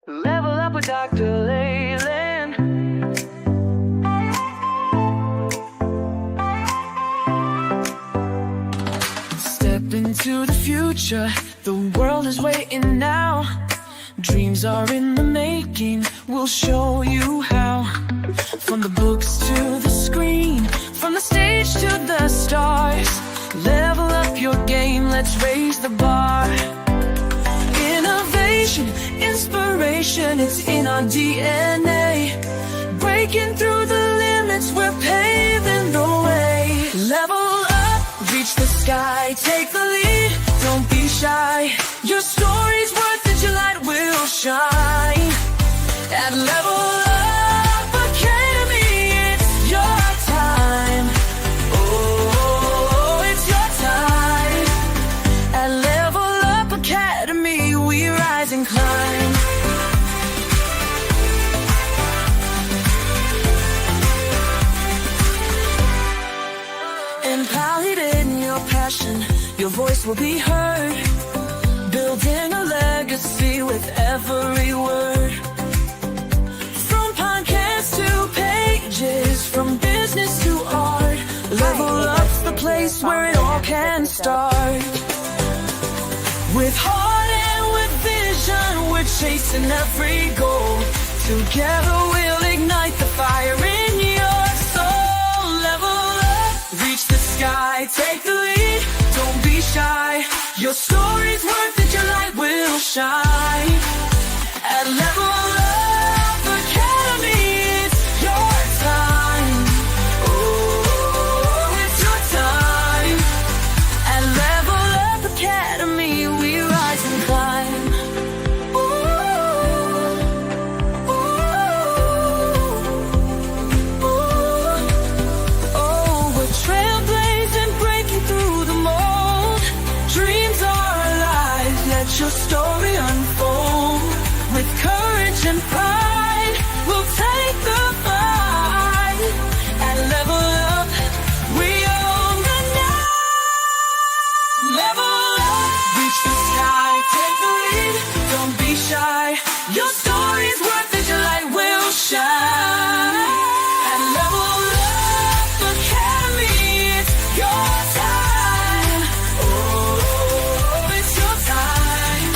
Level up with Dr. Leyland. Step into the future, the world is waiting now. Dreams are in the making, we'll show you how. From the books to the screen, from the stage to the stars. Level up your game, let's raise the bar. Innovation, inspiration, it's in our DNA. Breaking through the limits, we're paving the way. Level up, reach the sky, take the lead, don't be shy. Your story's worth it, your light will shine. At Level Up Academy, it's your time. Oh, it's your time. At Level Up Academy, we rise and climb. Empowered in your passion, your voice will be heard. Building a legacy with every word. From podcasts to pages, from business to art. Level Up's the place where it all can start. With heart and with vision, we're chasing every goal. Together we'll ignite the fire in your soul. Level up, reach the sky, take the lead, don't be shy. Your story's worth it, your light will shine. At Level Up Academy, it's your time. Oh, it's your time. At Level Up Academy, we rise and climb. Ooh, ooh, ooh. Oh, we're trailblazing, breaking through the mold. Dreams are alive, let your story unfold. With courage and pride, we'll take the fight. At Level Up, we own the night. Level up, reach the sky, take the lead, don't be shy. Your story's worth it, your light will shine. At Level Up Academy, it's your time. Oh, it's your time.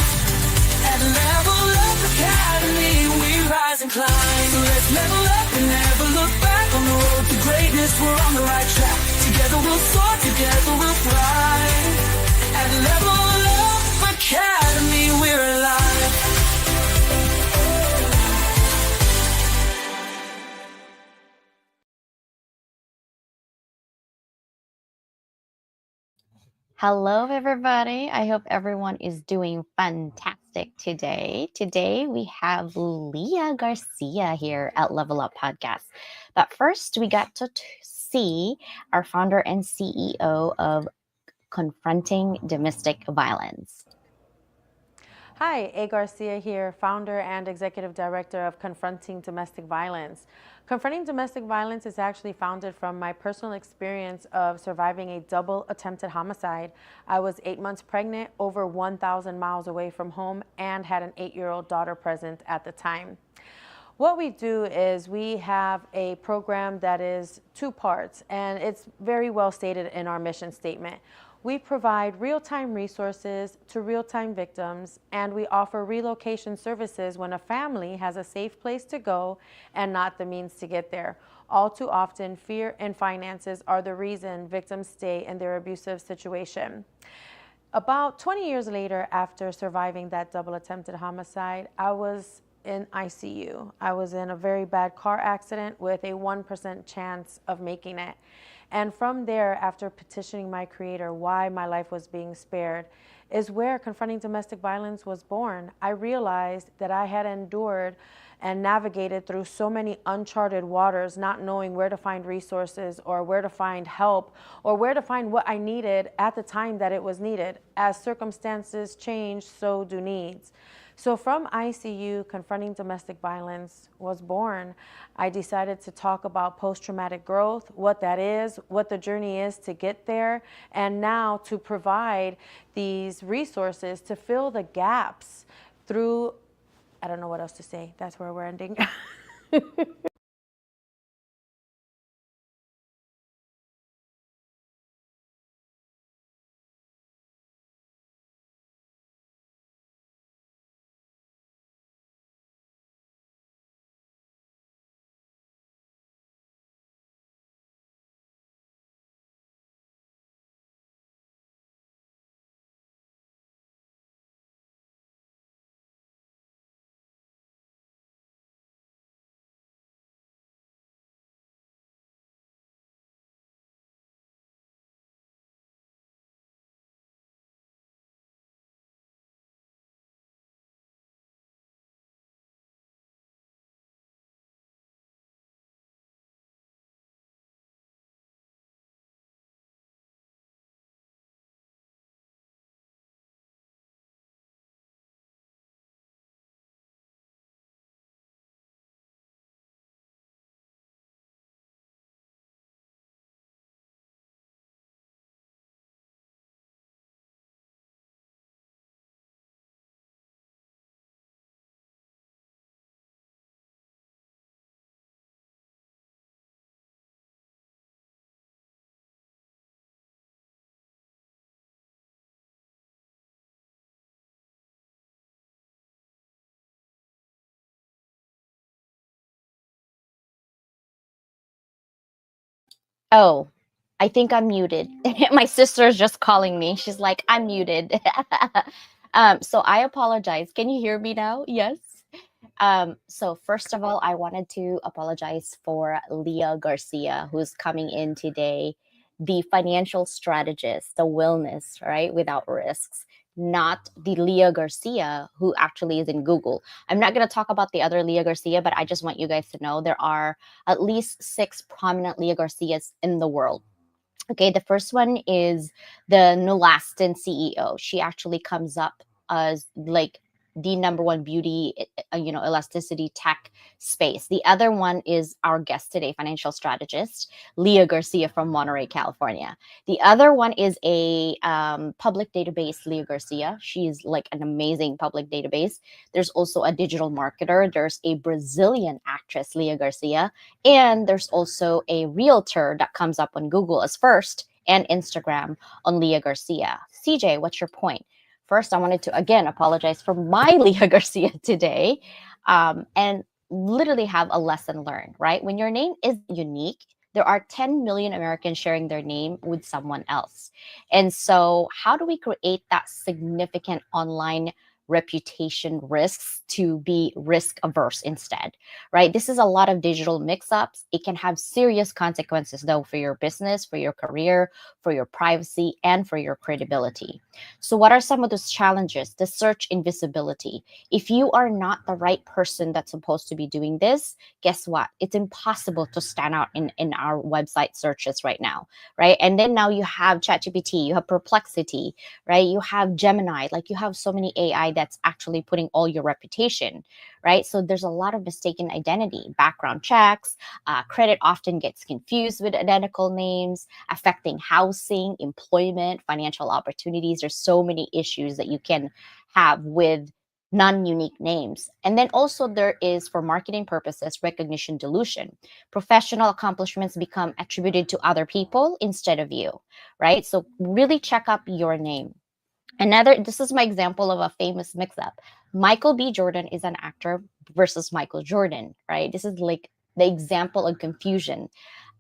At Level Up Academy, we rise and climb. So let's level up and never look back. On the road to greatness, we're on the right track. Together we'll soar, together we'll thrive. At Level Up Academy, we're alive. Hello, everybody. I hope everyone is doing fantastic today. Today, we have Leah Garcia here at Level Up Podcast. But first, we got to see our founder and CEO of Confronting Domestic Violence. Hi, Leah Garcia here, founder and executive director of Confronting Domestic Violence. Confronting Domestic Violence is actually founded from my personal experience of surviving a double attempted homicide. I was 8 months pregnant, over 1,000 miles away from home, and had an 8-year-old daughter present at the time. What we do is we have a program that is 2 parts, and it's very well stated in our mission statement. We provide real-time resources to real-time victims, and we offer relocation services when a family has a safe place to go and not the means to get there. All too often, fear and finances are the reason victims stay in their abusive situation. About 20 years later, after surviving that double attempted homicide, I was in ICU. I was in a very bad car accident with a 1% chance of making it. And from there, after petitioning my creator why my life was being spared, is where Confronting Domestic Violence was born. I realized that I had endured and navigated through so many uncharted waters, not knowing where to find resources or where to find help or where to find what I needed at the time that it was needed. As circumstances change, so do needs. So from ICU, Confronting Domestic Violence was born. I decided to talk about post-traumatic growth, what that is, what the journey is to get there, and now to provide these resources to fill the gaps through, at don't know what else to say. That's where we're ending. Oh, I think I'm muted. My sister is just calling me. She's like, I'm muted. So I apologize. Can you hear me now? Yes. So first of all, I wanted to apologize for Leah Garcia, who's coming in today, the financial strategist, the wellness, right, without risks, not the Leah Garcia who actually is in Google. I'm not going to talk about the other Leah Garcia, but I just want you guys to know there are at least six prominent Leah Garcias in the world. Okay, the first one is the Nulastin CEO. She actually comes up as like the number one beauty, elasticity tech space. The other one is our guest today, financial strategist Leah Garcia from Monterey, California. The other one is a public database, Leah Garcia. She's like an amazing public database. There's also a digital marketer. There's a Brazilian actress, Leah Garcia, and there's also a realtor that comes up on Google as first and Instagram on Leah Garcia. CJ, what's your point? First, I wanted to again apologize for my Leah Garcia today and literally have a lesson learned, right? When your name is unique, there are 10 million Americans sharing their name with someone else. And so, how do we create that significant online reputation risks to be risk averse instead, right? This is a lot of digital mix ups. It can have serious consequences, though, for your business, for your career, for your privacy, and for your credibility. So, what are some of those challenges? The search invisibility. If you are not the right person that's supposed to be doing this, guess what? It's impossible to stand out in our website searches right now, right? And then now you have ChatGPT, you have Perplexity, right? You have Gemini, like you have so many AI that's actually putting all your reputation, right? So there's a lot of mistaken identity, background checks, credit often gets confused with identical names, affecting housing, employment, financial opportunities. There's so many issues that you can have with non-unique names. And then also there is, for marketing purposes, recognition dilution. Professional accomplishments become attributed to other people instead of you, right? So really check up your name. This is my example of a famous mix up. Michael B. Jordan is an actor versus Michael Jordan, right? This is like the example of confusion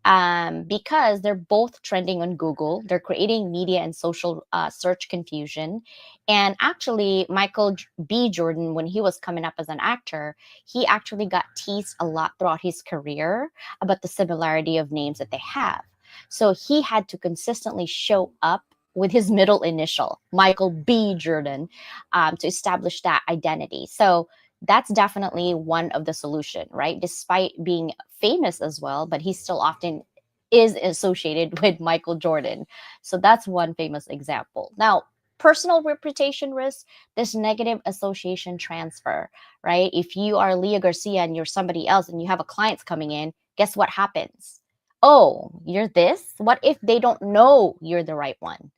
because they're both trending on Google. They're creating media and social search confusion. And actually, Michael B. Jordan, when he was coming up as an actor, he actually got teased a lot throughout his career about the similarity of names that they have. So he had to consistently show up with his middle initial, Michael B. Jordan, to establish that identity. So that's definitely one of the solution, right? Despite being famous as well, but he still often is associated with Michael Jordan. So that's one famous example. Now, personal reputation risk, this negative association transfer, right? If you are Leah Garcia and you're somebody else and you have a clients coming in, guess what happens? Oh, you're this? What if they don't know you're the right one?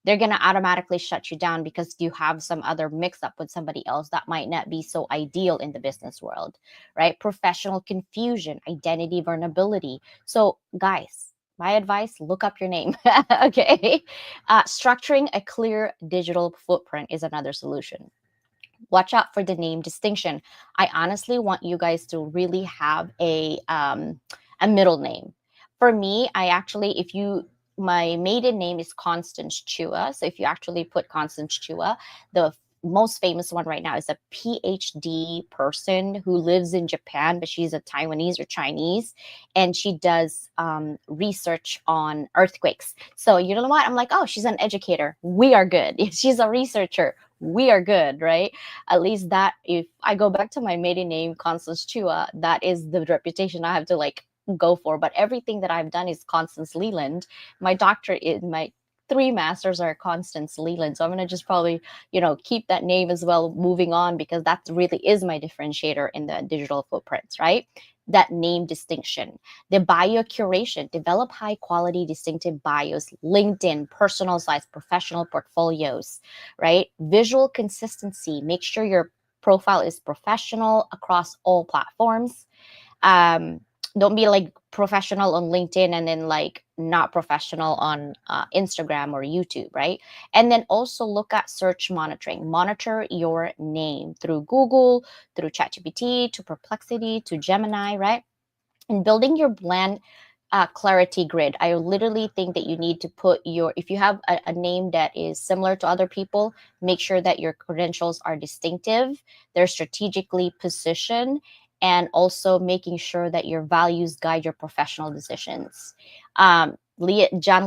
they're going to automatically shut you down because you have some other mix up with somebody else that might not be so ideal in the business world, right? Professional confusion, identity vulnerability. So, guys, my advice, look up your name. Okay. Structuring a clear digital footprint is another solution. Watch out for the name distinction. I honestly want you guys to really have a middle name. For me, I actually, if you, my maiden name is Constance Chua. So if you actually put Constance Chua, the most famous one right now is a PhD person who lives in Japan, but she's a Taiwanese or Chinese, and she does research on earthquakes. So you know what? I'm like, oh, she's an educator. We are good. She's a researcher. We are good, right? At least that, if I go back to my maiden name, Constance Chua, that is the reputation I have to like go for. But everything that I've done is Constance Leland. My doctorate is my three masters are Constance Leland. So I'm gonna just probably, keep that name as well moving on, because that really is my differentiator in the digital footprints, right? That name distinction. The bio curation, develop high quality, distinctive bios, LinkedIn, personal sites, professional portfolios, right? Visual consistency, make sure your profile is professional across all platforms. um don't be like professional on LinkedIn and then like not professional on Instagram or YouTube, right? And then also look at search monitoring. Monitor your name through Google, through ChatGPT, to Perplexity, to Gemini, right? And building your brand clarity grid. I literally think that you need to put your, if you have a name that is similar to other people, make sure that your credentials are distinctive, they're strategically positioned, and also making sure that your values guide your professional decisions. John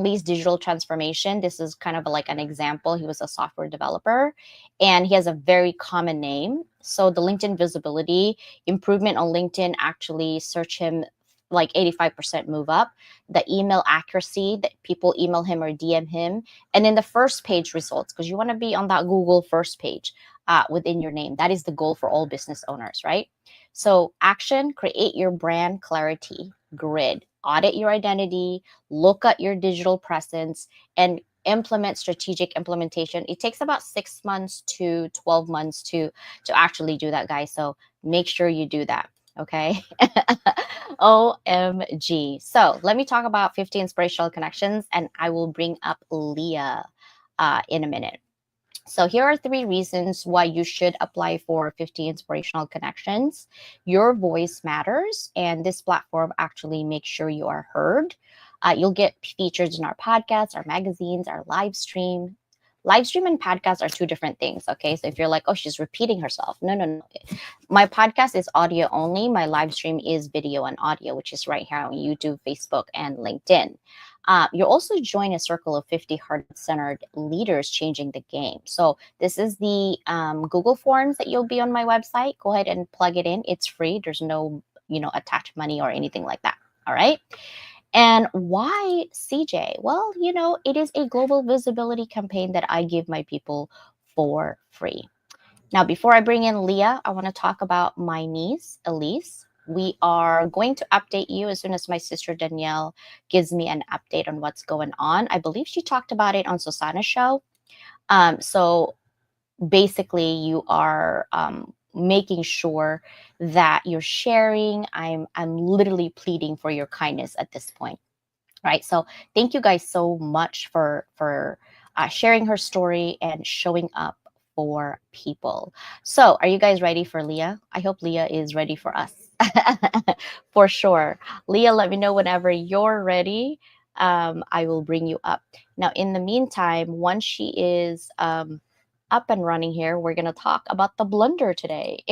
Lee's digital transformation. This is kind of like an example. He was a software developer and he has a very common name. So the LinkedIn visibility improvement on LinkedIn, actually search him like 85% move up. The email accuracy, that people email him or DM him, and then the first page results, because you want to be on that Google first page within your name. That is the goal for all business owners, right? So action, create your brand clarity grid, audit your identity, look at your digital presence, and implement strategic implementation. It takes about 6 months to 12 months to actually do that, guys. So make sure you do that. Okay. OMG. So let me talk about 50 inspirational connections, and I will bring up Leah in a minute. So here are 3 reasons why you should apply for 50 inspirational connections. Your voice matters, and this platform actually makes sure you are heard. You'll get featured in our podcasts, our magazines, our live stream. Live stream and podcast are 2 different things. Okay. So if you're like, oh, she's repeating herself. No, no, no. My podcast is audio only. My live stream is video and audio, which is right here on YouTube, Facebook, and LinkedIn. You'll also join a circle of 50 heart-centered leaders changing the game. So this is the Google Forms that you'll be on my website. Go ahead and plug it in. It's free. There's no, attached money or anything like that. All right. And why CJ? Well, it is a global visibility campaign that I give my people for free. Now, before I bring in Leah, I want to talk about my niece, Elise. We are going to update you as soon as my sister Danielle gives me an update on what's going on. I believe she talked about it on Susanna's show. So basically, you are making sure that you're sharing. I'm literally pleading for your kindness at this point. Right. So thank you guys so much for sharing her story and showing up for people. So are you guys ready for Leah? I hope Leah is ready for us. For sure. Leah, let me know whenever you're ready. I will bring you up. Now, in the meantime, once she is up and running here, we're going to talk about the blender today.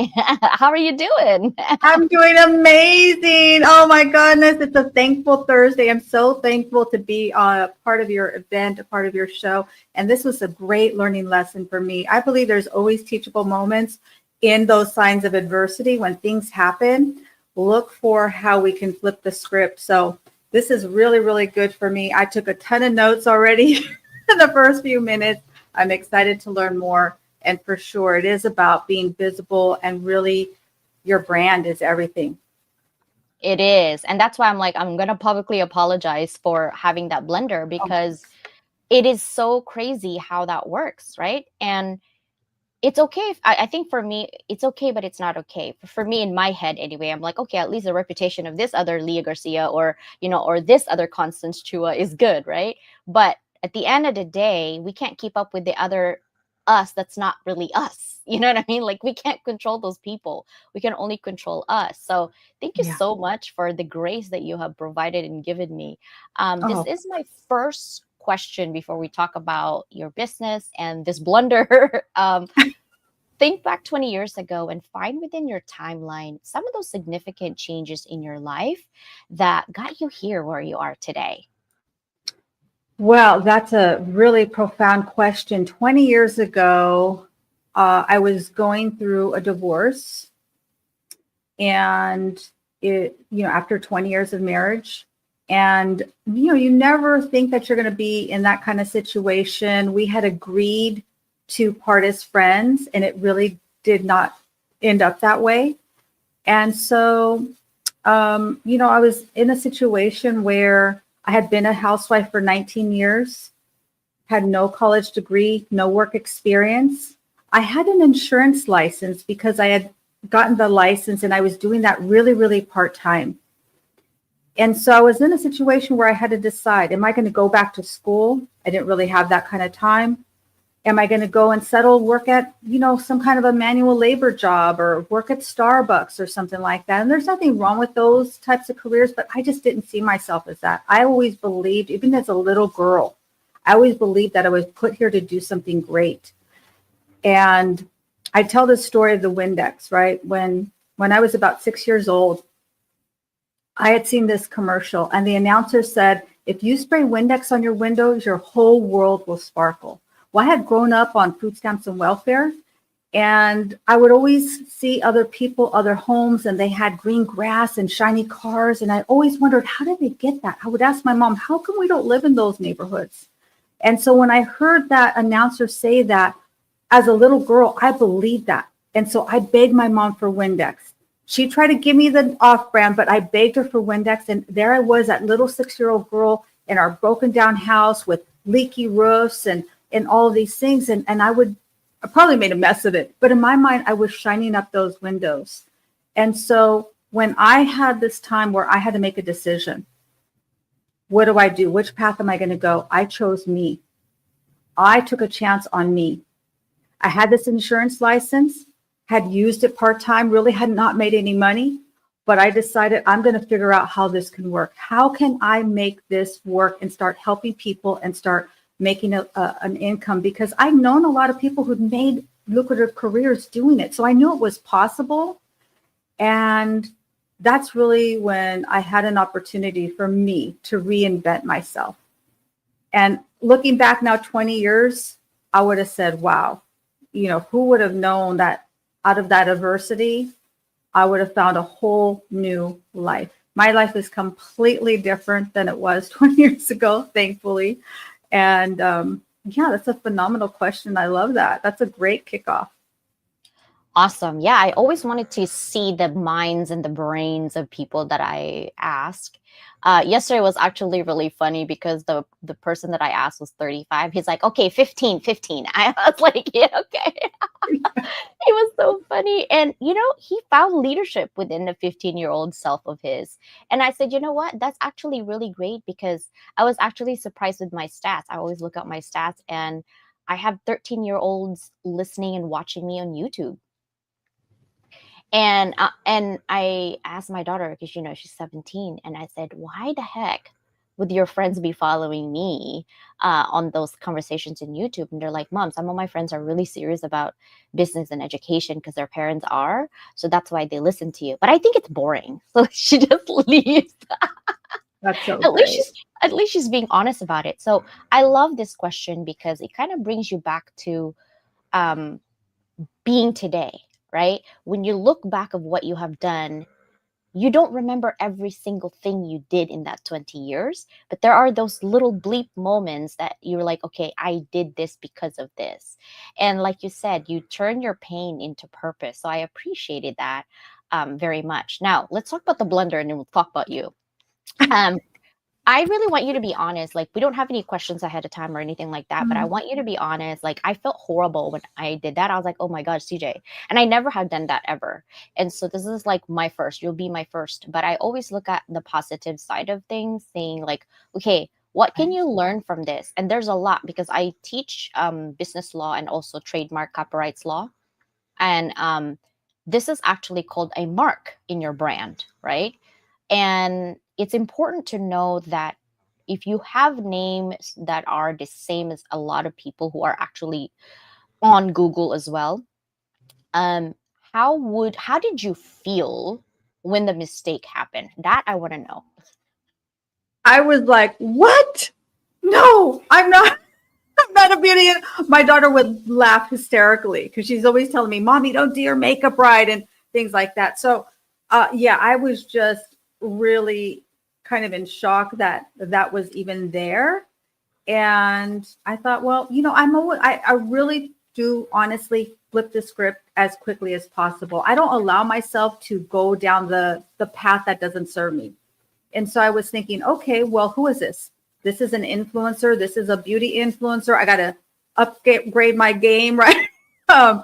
How are you doing? I'm doing amazing. Oh my goodness. It's a thankful Thursday. I'm so thankful to be a part of your event, a part of your show. And this was a great learning lesson for me. I believe there's always teachable moments in those signs of adversity. When things happen, look for how we can flip the script. So this is really, really good for me. I took a ton of notes already in the first few minutes. I'm excited to learn more. And for sure, it is about being visible, and really your brand is everything. It is. And that's why I'm like, I'm going to publicly apologize for having that blender, because it is so crazy how that works, right? And it's okay if I think for me it's okay, but it's not okay for me in my head anyway. I'm like, okay, at least the reputation of this other Leah Garcia, or or this other Constance Chua is good, right? But at the end of the day, we can't keep up with the other us that's not really us. You know what I mean? Like, we can't control those people, we can only control us. So thank you Yeah. so much for the grace that you have provided and given me. This Oh, is my first question before we talk about your business and this blunder. Think back 20 years ago and find within your timeline some of those significant changes in your life that got you here where you are today. well, that's a really profound question. 20 years ago, I was going through a divorce, and after 20 years of marriage, and you never think that you're going to be in that kind of situation. We had agreed to part as friends, and it really did not end up that way. And so, I was in a situation where I had been a housewife for 19 years, had no college degree, no work experience. I had an insurance license because I had gotten the license and I was doing that really, really part time. And so I was in a situation where I had to decide, am I going to go back to school? I didn't really have that kind of time. Am I going to go and settle, work at, some kind of a manual labor job or work at Starbucks or something like that? And there's nothing wrong with those types of careers, but I just didn't see myself as that. I always believed, even as a little girl, I always believed that I was put here to do something great. And I tell this story of the Windex, right? When I was about 6 years old, I had seen this commercial and the announcer said, if you spray Windex on your windows, your whole world will sparkle. Well, I had grown up on food stamps and welfare, and I would always see other people, other homes, and they had green grass and shiny cars. And I always wondered, how did they get that? I would ask my mom, how come we don't live in those neighborhoods? And so when I heard that announcer say that as a little girl, I believed that. And so I begged my mom for Windex. She tried to give me the off brand, but I begged her for Windex. And there I was, that little 6-year-old girl in our broken down house with leaky roofs and all of these things. And I probably made a mess of it. But in my mind, I was shining up those windows. And so when I had this time where I had to make a decision, what do I do? Which path am I going to go? I chose me. I took a chance on me. I had this insurance license, had used it part-time, really had not made any money, but I decided I'm going to figure out how this can work. How can I make this work and start helping people and start making an income? Because I've known a lot of people who've made lucrative careers doing it. So I knew it was possible. And that's really when I had an opportunity for me to reinvent myself. And looking back now 20 years, I would have said, wow, who would have known that out of that adversity, I would have found a whole new life. My life is completely different than it was 20 years ago, thankfully. And yeah, that's a phenomenal question. I love that. That's a great kickoff. Awesome. Yeah, I always wanted to see the minds and the brains of people that I ask. Yesterday was actually really funny because the person that I asked was 35. He's like, okay, 15, 15. I was like, yeah, okay. It was so funny. And, he found leadership within the 15-year-old self of his. And I said, you know what? That's actually really great, because I was actually surprised with my stats. I always look at my stats, and I have 13-year-olds listening and watching me on YouTube. And I asked my daughter, because she's 17, and I said, why the heck would your friends be following me on those conversations in YouTube? And they're like, Mom, some of my friends are really serious about business and education because their parents are, so that's why they listen to you. But I think it's boring, so she just leaves. That's so at least great. she's at least she's being honest about it. So I love this question because it kind of brings you back to um, being today, right? When you look back of what you have done, you don't remember every single thing you did in that 20 years, but there are those little bleep moments that you're like, okay, I did this because of this. And like you said, you turn your pain into purpose. So I appreciated that very much. Now, let's talk about the blunder, and then we'll talk about you. Um, I really want you to be honest. Like, we don't have any questions ahead of time or anything like that, but I Mhm. want you to be honest. Like, I felt horrible when I did that. I was like, oh my gosh, CJ. And I never had done that ever. And so this is like my first. You'll be my first. But I always look at the positive side of things, saying, like, okay, what can you learn from this? And there's a lot because I teach business law and also trademark copyrights law. And this is actually called a mark in your brand, right? And it's important to know that if you have names that are the same as a lot of people who are actually on Google as well, um, how did you feel when the mistake happened? That I want to know. I was like, what? No, I'm not. I'm not a beauty. My daughter would laugh hysterically because she's always telling me, "Mommy, don't do your makeup right," and things like that. So, yeah, I was just really kind of in shock that that was even there. And I thought, well, I really do honestly flip the script as quickly as possible. I don't allow myself to go down the path that doesn't serve me. And so I was thinking, okay, well, who is this? This is an influencer. This is a beauty influencer. I got to upgrade my game, right? um,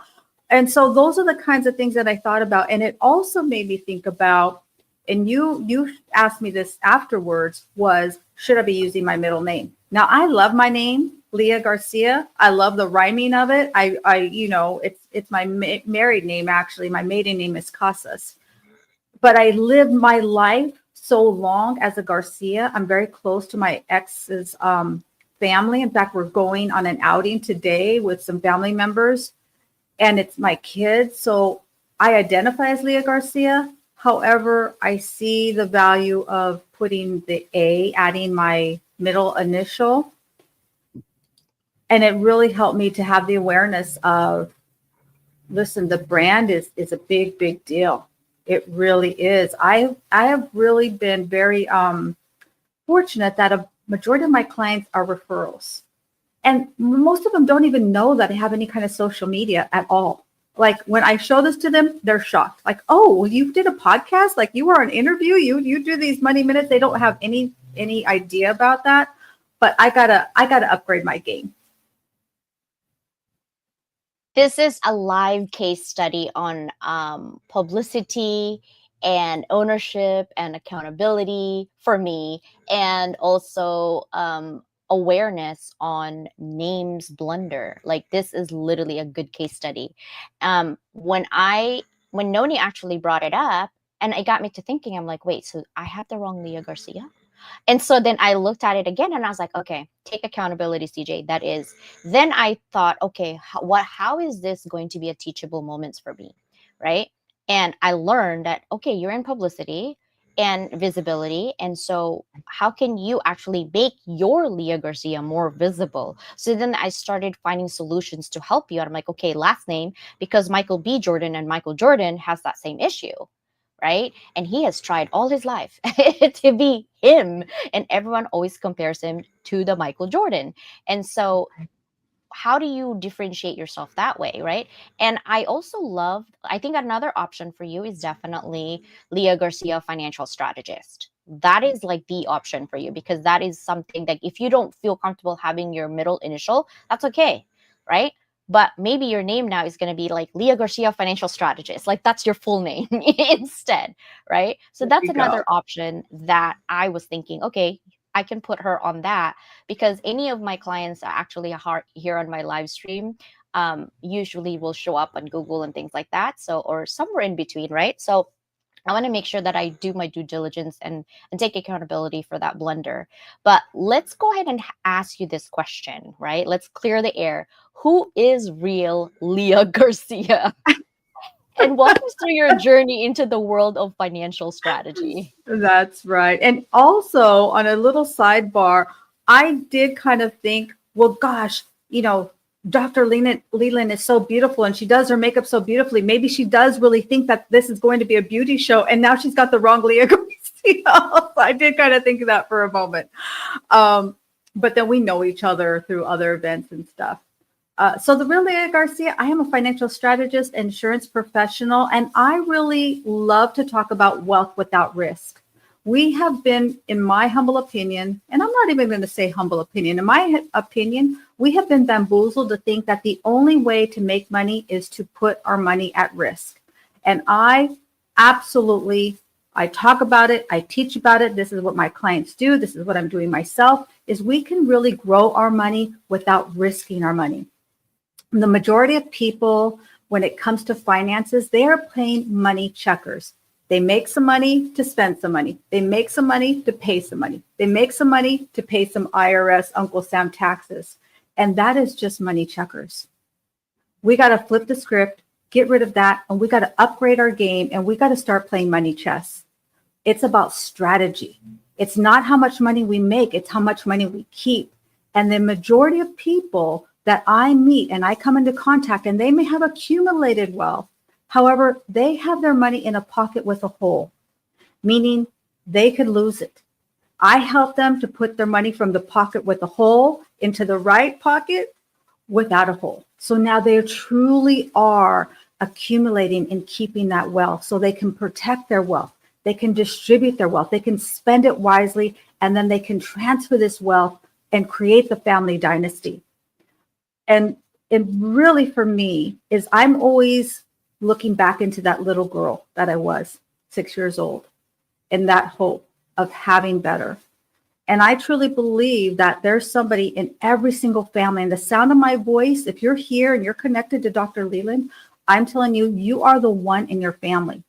and so those are the kinds of things that I thought about. And it also made me think about, and you asked me this afterwards, was should I be using my middle name? Now I love my name, Leah Garcia. I love the rhyming of it. It's my married name actually. My maiden name is Casas, but I lived my life so long as a Garcia. I'm very close to my ex's family. In fact, we're going on an outing today with some family members, and it's my kids. So I identify as Leah Garcia. However, I see the value of putting the A, adding my middle initial. And it really helped me to have the awareness of, listen, the brand is a big, big deal. It really is. I have really been very fortunate that a majority of my clients are referrals. And most of them don't even know that I have any kind of social media at all. Like when I show this to them, they're shocked. Like, oh, well, you did a podcast? Like you were on interview? You do these money minutes? They don't have any idea about that. But I gotta upgrade my game. This is a live case study on publicity and ownership and accountability for me, and also awareness on names blunder. Like this is literally a good case study. When Noni actually brought it up, and it got me to thinking, I'm like, wait, so I have the wrong Leah Garcia? And so then I looked at it again and I was like, okay, take accountability, CJ. That is. Then I thought, okay, how is this going to be a teachable moments for me? Right. And I learned that, okay, you're in publicity and visibility. And so how can you actually make your Leah Garcia more visible? So then I started finding solutions to help you. And I'm like, okay, last name, because Michael B. Jordan and Michael Jordan has that same issue, right? And he has tried all his life to be him, and everyone always compares him to the Michael Jordan. And so, how do you differentiate yourself that way, right? And I also love, I think another option for you is definitely Leah Garcia, financial strategist. That is like the option for you because that is something that if you don't feel comfortable having your middle initial, that's okay, right? But maybe your name now is going to be like Leah Garcia, financial strategist. Like that's your full name instead, right? So There that's you go. another option that I was thinking, okay, I can put her on that because any of my clients are actually here on my live stream usually will show up on Google and things like that. So, or somewhere in between, right? So I want to make sure that I do my due diligence and take accountability for that blunder. But let's go ahead and ask you this question, right? Let's clear the air. Who is real Leah Garcia? And walk us through your journey into the world of financial strategy. That's right. And also on a little sidebar, I did kind of think, well, gosh, Dr. Leland is so beautiful and she does her makeup so beautifully. Maybe she does really think that this is going to be a beauty show. And now she's got the wrong Leah Garcia. So I did kind of think of that for a moment. But then we know each other through other events and stuff. So the real Leah Garcia, I am a financial strategist, insurance professional, and I really love to talk about wealth without risk. We have been, in my humble opinion, and I'm not even going to say humble opinion, in my opinion, we have been bamboozled to think that the only way to make money is to put our money at risk. And I absolutely, I talk about it, I teach about it. This is what my clients do. This is what I'm doing myself, is we can really grow our money without risking our money. The majority of people, when it comes to finances, they are playing money checkers. They make some money to spend some money. They make some money to pay some money. They make some money to pay some IRS, Uncle Sam taxes. And that is just money checkers. We got to flip the script, get rid of that, and we got to upgrade our game, and we got to start playing money chess. It's about strategy. It's not how much money we make, it's how much money we keep. And the majority of people that I meet and I come into contact, and they may have accumulated wealth. However, they have their money in a pocket with a hole, meaning they could lose it. I help them to put their money from the pocket with a hole into the right pocket without a hole. So now they truly are accumulating and keeping that wealth so they can protect their wealth. They can distribute their wealth. They can spend it wisely, and then they can transfer this wealth and create the family dynasty. And it really, for me, is I'm always looking back into that little girl that I was, 6 years old, and that hope of having better. And I truly believe that there's somebody in every single family. And the sound of my voice, if you're here and you're connected to Dr. Leland, I'm telling you, you are the one in your family.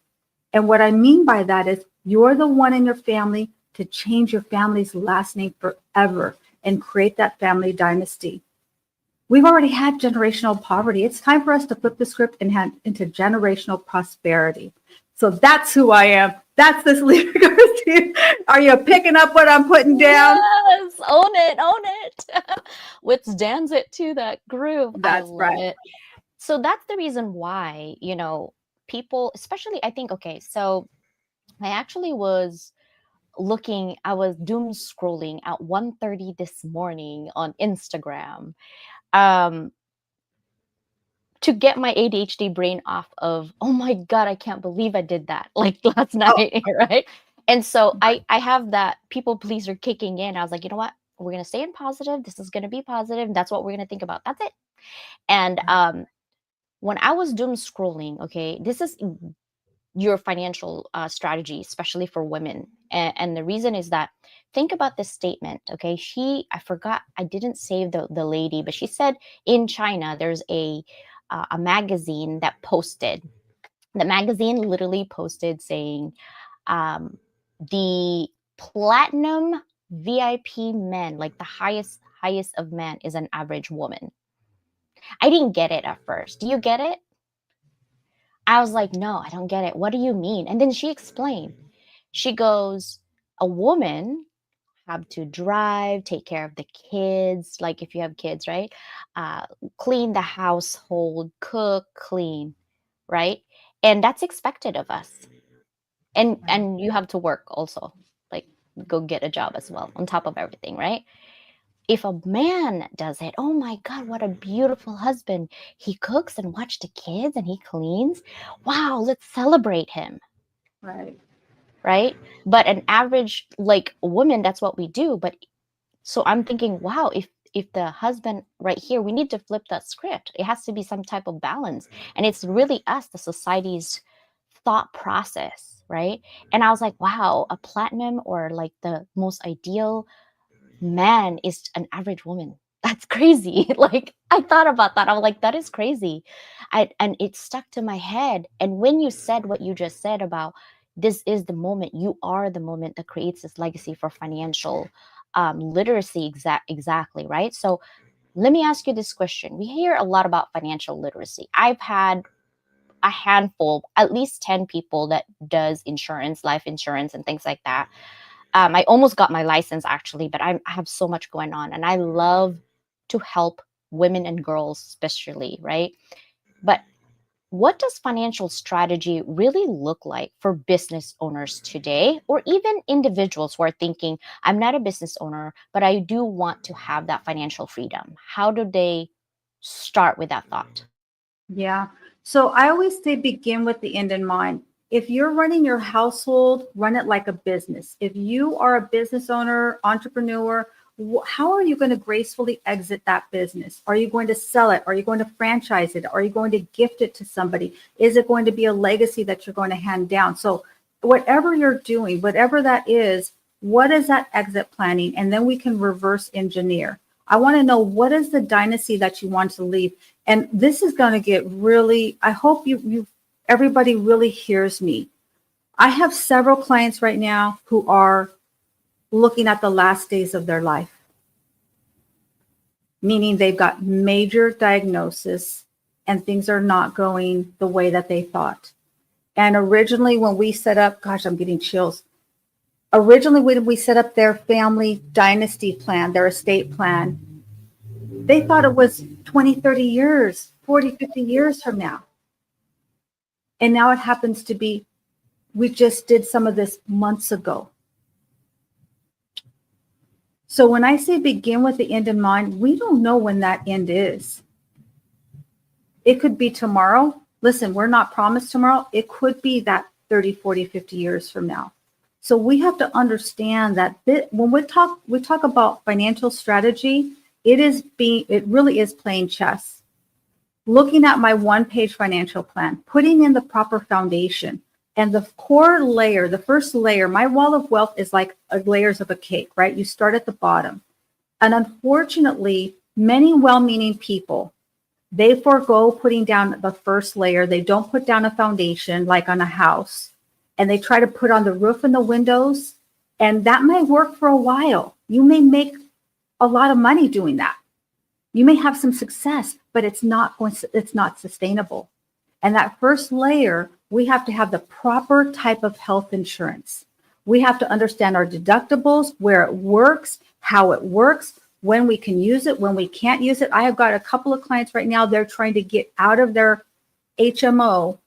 And what I mean by that is you're the one in your family to change your family's last name forever and create that family dynasty. We've already had generational poverty. It's time for us to flip the script and head into generational prosperity. So that's who I am. That's this Leah Garcia. Are you picking up what I'm putting down? Yes, own it, own it. Which dance it to that groove. That's I love right. it. So that's the reason why, people, especially, I think, okay, so I actually was I was doom scrolling at 1:30 this morning on Instagram. Um, to get my ADHD brain off of, oh my God, I can't believe I did that like last Oh, night, right? And so right. I have that people pleaser kicking in. I was like, you know what? We're gonna stay in positive. This is gonna be positive. That's what we're gonna think about. That's it. And when I was doom scrolling, okay, this is your financial strategy, especially for women. And the reason is that think about this statement, okay? I forgot, I didn't save the lady, but she said in China, there's a magazine that posted. The magazine literally posted saying, the platinum VIP men, like the highest of men, is an average woman. I didn't get it at first. Do you get it? I was like, no, I don't get it. What do you mean? And then she explained. She goes, a woman have to drive, take care of the kids, like if you have kids, right? Uh, Clean the household, cook, clean, right? And that's expected of us. And you have to work also, like go get a job as well on top of everything, right? If a man does it, oh my God, what a beautiful husband. He cooks and watch the kids and he cleans. Wow, let's celebrate him, Right. right? But an average like woman, that's what we do. But so I'm thinking, wow, if the husband right here, we need to flip that script. It has to be some type of balance. And it's really us, the society's thought process, right? And I was like, wow, a platinum or like the most ideal man is an average woman. That's crazy. Like I thought about that. I was like, that is crazy. And it stuck to my head. And when you said what you just said about this is the moment, you are the moment that creates this legacy for financial literacy, exactly, right? So let me ask you this question. We hear a lot about financial literacy. I've had a handful, at least 10 people that does insurance, life insurance and things like that. I almost got my license actually, but I have so much going on and I love to help women and girls, especially, right? But what does financial strategy really look like for business owners today, or even individuals who are thinking, I'm not a business owner, but I do want to have that financial freedom? How do they start with that thought? Yeah. So I always say begin with the end in mind. If you're running your household, run it like a business. If you are a business owner, entrepreneur, how are you going to gracefully exit that business? Are you going to sell it? Are you going to franchise it? Are you going to gift it to somebody? Is it going to be a legacy that you're going to hand down? So whatever you're doing, whatever that is, what is that exit planning? And then we can reverse engineer. I want to know, what is the dynasty that you want to leave? And this is going to get really, I hope everybody really hears me. I have several clients right now who are looking at the last days of their life, meaning they've got major diagnosis and things are not going the way that they thought. And originally when we set up, gosh, I'm getting chills. Originally when we set up their family dynasty plan, their estate plan, they thought it was 20, 30 years, 40, 50 years from now. And now it happens to be, we just did some of this months ago. So when I say begin with the end in mind, we don't know when that end is. It could be tomorrow. Listen, we're not promised tomorrow. It could be that 30, 40, 50 years from now. So we have to understand that when we talk about financial strategy, it really is playing chess. Looking at my one-page financial plan, putting in the proper foundation, and the core layer, the first layer, my wall of wealth is like layers of a cake, right? You start at the bottom. And unfortunately, many well-meaning people, they forego putting down the first layer. They don't put down a foundation like on a house. And they try to put on the roof and the windows. And that may work for a while. You may make a lot of money doing that. You may have some success, but it's not sustainable. And that first layer, we have to have the proper type of health insurance. We have to understand our deductibles, where it works, how it works, when we can use it, when we can't use it. I have got a couple of clients right now, they're trying to get out of their HMO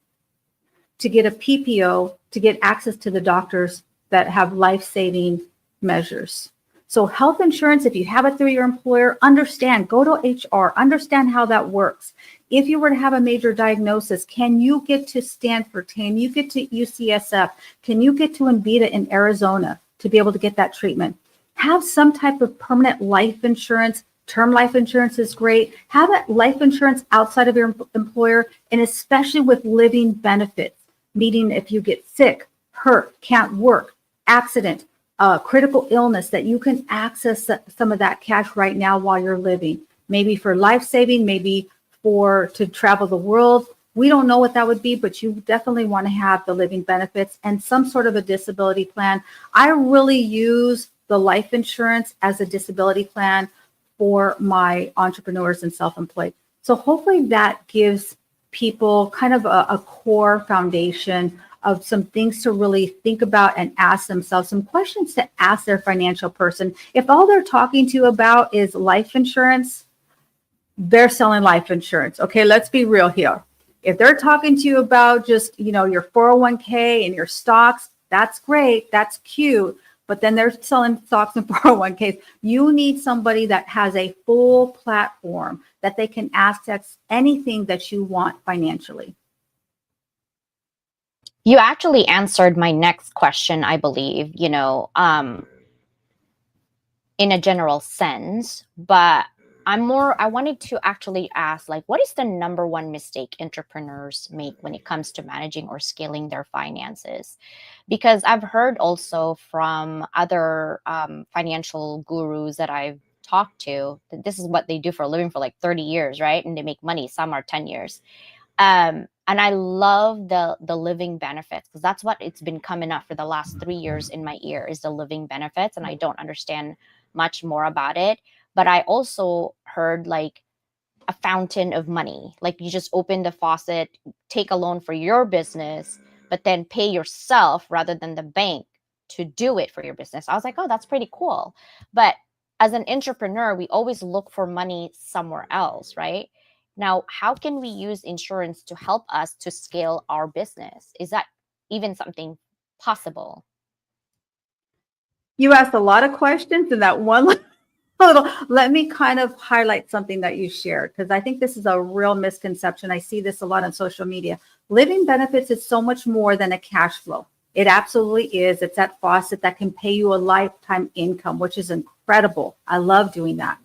to get a PPO to get access to the doctors that have life-saving measures. So health insurance, if you have it through your employer, understand, go to HR, understand how that works. If you were to have a major diagnosis, can you get to Stanford? Can you get to UCSF? Can you get to Envita in Arizona to be able to get that treatment? Have some type of permanent life insurance. Term life insurance is great. Have a life insurance outside of your employer, and especially with living benefits, meaning if you get sick, hurt, can't work, accident, critical illness, that you can access some of that cash right now while you're living, maybe for life-saving, maybe to travel the world. We don't know what that would be, but you definitely want to have the living benefits and some sort of a disability plan. I really use the life insurance as a disability plan for my entrepreneurs and self-employed. So hopefully that gives people kind of a core foundation of some things to really think about and ask themselves, some questions to ask their financial person. If all they're talking to you about is life insurance, they're selling life insurance. Okay, let's be real here. If they're talking to you about just, your 401k and your stocks, that's great, that's cute, but then they're selling stocks and 401ks. You need somebody that has a full platform that they can access anything that you want financially. You actually answered my next question, I believe, in a general sense, but I wanted to actually ask, what is the number one mistake entrepreneurs make when it comes to managing or scaling their finances? Because I've heard also from other financial gurus that I've talked to that this is what they do for a living for 30 years, right? And they make money, some are 10 years. And I love the living benefits, because that's what it's been coming up for the last 3 years in my ear, is the living benefits. And I don't understand much more about it. But I also heard a fountain of money. You just open the faucet, take a loan for your business, but then pay yourself rather than the bank to do it for your business. I was like, oh, that's pretty cool. But as an entrepreneur, we always look for money somewhere else, right? Now, how can we use insurance to help us to scale our business? Is that even something possible? You asked a lot of questions in that one let me kind of highlight something that you shared, because I think this is a real misconception. I see this a lot on social media. Living benefits is so much more than a cash flow. It absolutely is. It's that faucet that can pay you a lifetime income, which is incredible. I love doing that.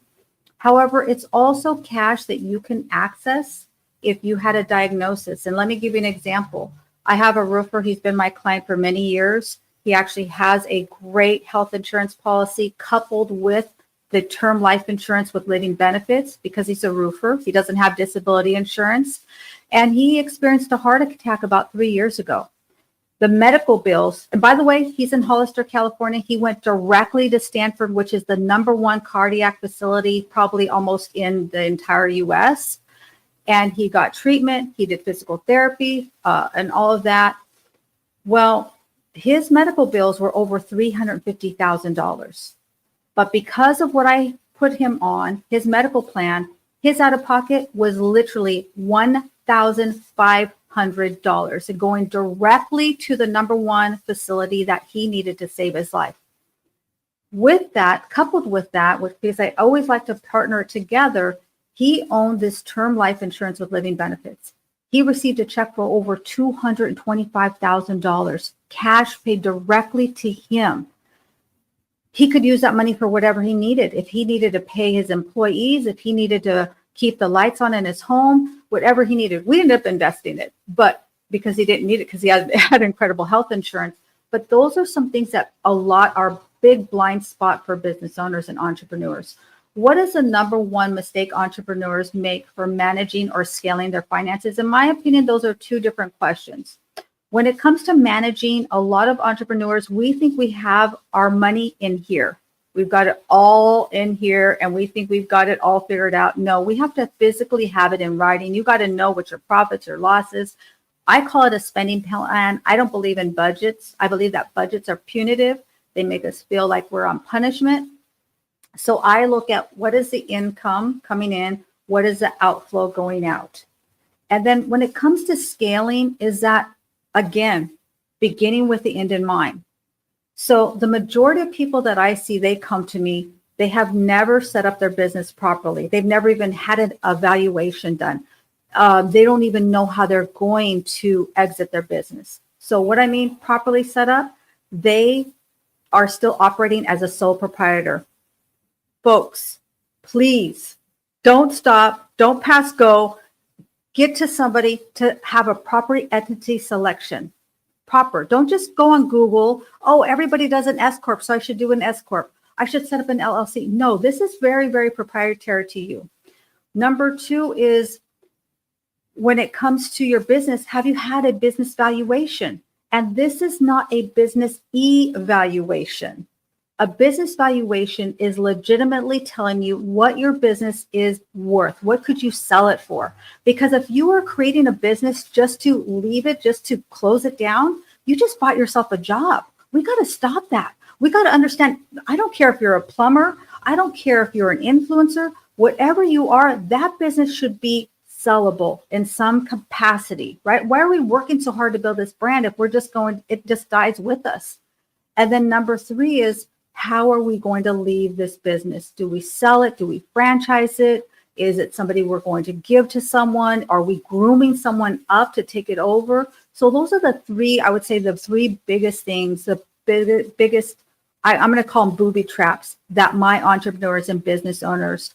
However, it's also cash that you can access if you had a diagnosis. And let me give you an example. I have a roofer. He's been my client for many years. He actually has a great health insurance policy coupled with the term life insurance with living benefits because he's a roofer. He doesn't have disability insurance. And he experienced a heart attack about 3 years ago. The medical bills, and by the way, he's in Hollister, California. He went directly to Stanford, which is the #1 cardiac facility, probably almost in the entire US. And he got treatment. He did physical therapy and all of that. Well, his medical bills were over $350,000. But because of what I put him on, his medical plan, his out of pocket was literally $1,500 and going directly to the #1 facility that he needed to save his life. With that, coupled with that, because I always like to partner together, he owned this term life insurance with living benefits. He received a check for over $225,000, cash paid directly to him. He could use that money for whatever he needed. If he needed to pay his employees, if he needed to keep the lights on in his home, whatever he needed. We ended up investing it, but because he didn't need it because he had incredible health insurance. But those are some things that a lot are big blind spot for business owners and entrepreneurs. What is the #1 mistake entrepreneurs make for managing or scaling their finances? In my opinion, those are two different questions. When it comes to managing, a lot of entrepreneurs, we think we have our money in here. We've got it all in here and we think we've got it all figured out. No, we have to physically have it in writing. You got to know what your profits or losses. I call it a spending plan. I don't believe in budgets. I believe that budgets are punitive. They make us feel like we're on punishment. So I look at what is the income coming in, what is the outflow going out. And then when it comes to scaling, is that, again, beginning with the end in mind. So the majority of people that I see, they come to me, they have never set up their business properly. They've never even had an evaluation done. They don't even know how they're going to exit their business. So what I mean properly set up, they are still operating as a sole proprietor. Folks, please don't stop, don't pass go. Get to somebody to have a proper entity selection. Proper. Don't just go on Google. Oh, everybody does an S Corp, so I should do an S Corp. I should set up an LLC. No, this is very, very proprietary to you. Number 2 is when it comes to your business, have you had a business valuation? And this is not a business evaluation. A business valuation is legitimately telling you what your business is worth. What could you sell it for? Because if you are creating a business just to leave it, just to close it down, you just bought yourself a job. We got to stop that. We got to understand, I don't care if you're a plumber. I don't care if you're an influencer. Whatever you are, that business should be sellable in some capacity, right? Why are we working so hard to build this brand if we're just going, it just dies with us? And then number 3 is, how are we going to leave this business? Do we sell it? Do we franchise it? Is it somebody we're going to give to someone? Are we grooming someone up to take it over? So those are the 3, I would say the 3 biggest things, the biggest, I'm going to call them booby traps that my entrepreneurs and business owners